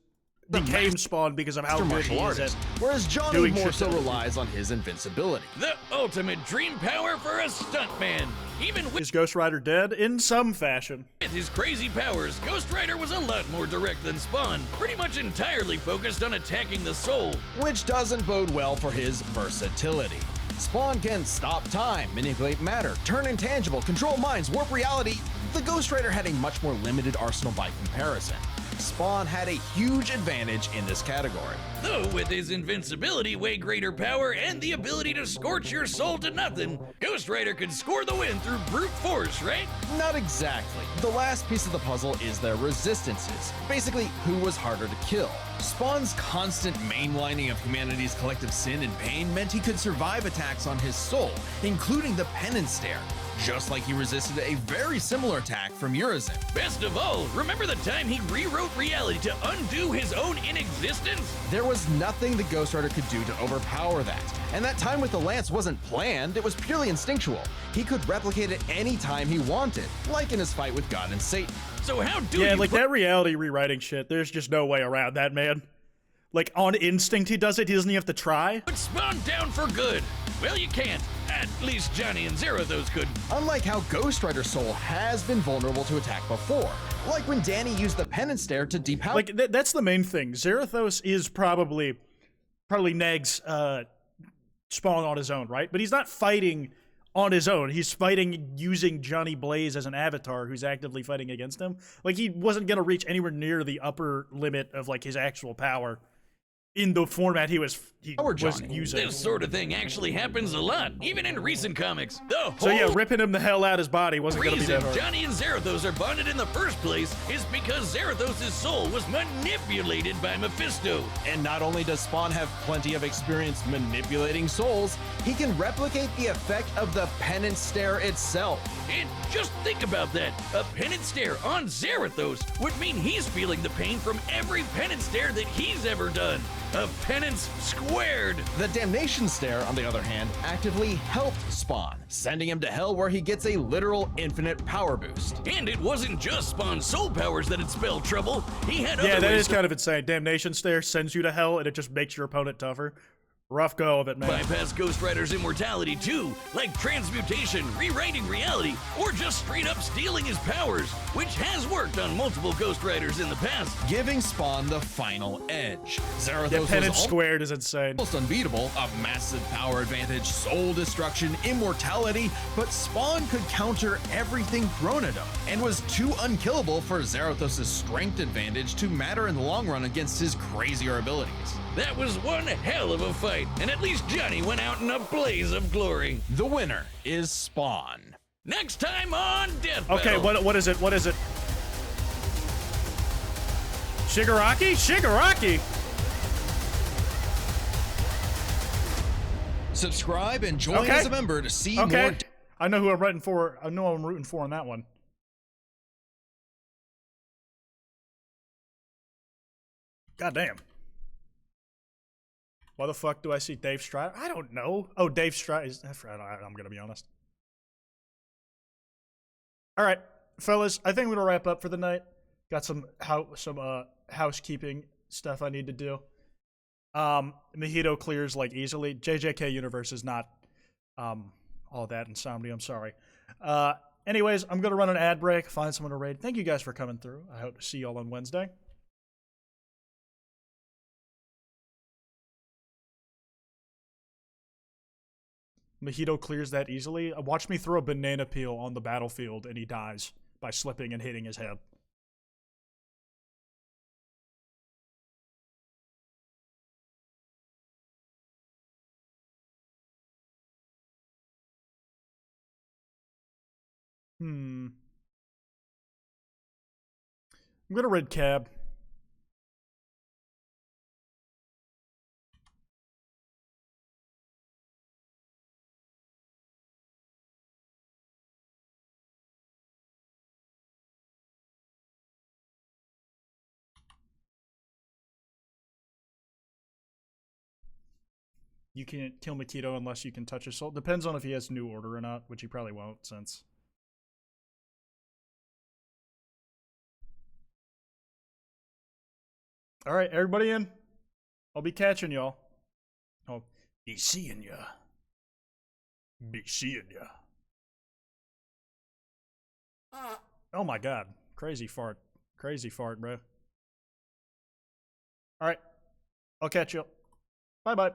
became Spawn because of how good martial he is artist, at whereas Johnny doing more shit so that- relies on his invincibility. The ultimate dream power for a stuntman. Even with Is Ghost Rider dead? In some fashion. his crazy powers, Ghost Rider was a lot more direct than Spawn, pretty much entirely focused on attacking the soul. Which doesn't bode well for his versatility. Spawn can stop time, manipulate matter, turn intangible, control minds, warp reality. The Ghost Rider had a much more limited arsenal by comparison. Spawn had a huge advantage in this category. Though with his invincibility, way greater power, and the ability to scorch your soul to nothing, Ghost Rider could score the win through brute force, right? Not exactly. The last piece of the puzzle is their resistances. Basically, who was harder to kill. Spawn's constant mainlining of humanity's collective sin and pain meant he could survive attacks on his soul, including the penance stare. just like he resisted a very similar attack from Urizen. Best of all, remember the time he rewrote reality to undo his own inexistence? There was nothing the Ghost Rider could do to overpower that, and that time with the lance wasn't planned, it was purely instinctual. He could replicate it any time he wanted, like in his fight with God and Satan. So how do Yeah, you like that reality rewriting shit, there's just no way around that, man. Like, on instinct he does it, he doesn't even have to try. put Spawn down for good? Well, you can't. At least Johnny and Zarathos couldn't. Unlike how Ghost Rider's soul has been vulnerable to attack before, like when Danny used the penance stare to depower. Like, that's the main thing. Zarathos is probably Neg's Spawn on his own, right? But he's not fighting on his own. He's fighting using Johnny Blaze as an avatar who's actively fighting against him. Like, he wasn't going to reach anywhere near the upper limit of, like, his actual power in the format he was using. This sort of thing actually happens a lot, even in recent comics. The whole So yeah, ripping him the hell out his body wasn't going to be reason that hard. Johnny and Zarathos are bonded in the first place is because Zarathos' soul was manipulated by Mephisto. And not only does Spawn have plenty of experience manipulating souls, he can replicate the effect of the penance stare itself. And just think about that. A penance stare on Zarathos would mean he's feeling the pain from every penance stare that he's ever done. A penance squared. The damnation stare, on the other hand, actively helped Spawn, sending him to hell where he gets a literal infinite power boost. And it wasn't just Spawn's soul powers that had spelled trouble. He had Yeah, other that ways is to kind of insane. Damnation Stare sends you to hell, and it just makes your opponent tougher. Rough go of it, man. bypass Ghost Rider's immortality too, like transmutation, rewriting reality, or just straight up stealing his powers, which has worked on multiple Ghost Riders in the past. Giving Spawn the final edge. Zarathos Yeah, was penance squared is insane. almost unbeatable, a massive power advantage, soul destruction, immortality, but Spawn could counter everything thrown at him, and was too unkillable for Zarathos' strength advantage to matter in the long run against his crazier abilities. That was one hell of a fight, and at least Johnny went out in a blaze of glory. The winner is Spawn. Next time on Death Okay, Battle. what is it? What is it? Shigaraki? Shigaraki! Subscribe and join Okay. as a member to see more. Okay. I know who I'm rooting for. I know I'm rooting for on that one. God damn. Why the fuck do I see Dave Strider? I don't know. Oh, Dave Strider. I'm gonna be honest. All right, fellas. I think we're gonna wrap up for the night. Got some housekeeping stuff I need to do. Mojito clears like easily. JJK Universe is not all that insomnia. I'm sorry. Anyways, I'm gonna run an ad break. Find someone to raid. Thank you guys for coming through. I hope to see y'all on Wednesday. Mojito clears that easily. Watch me throw a banana peel on the battlefield and he dies by slipping and hitting his head. I'm gonna red cab. You can't kill Makito unless you can touch his soul. Depends on if he has New Order or not, which he probably won't, since... Alright, everybody in. I'll be catching y'all. I'll be seeing ya. Be seeing ya. Oh my god. Crazy fart. Crazy fart, bro. Alright. I'll catch you. Bye-bye.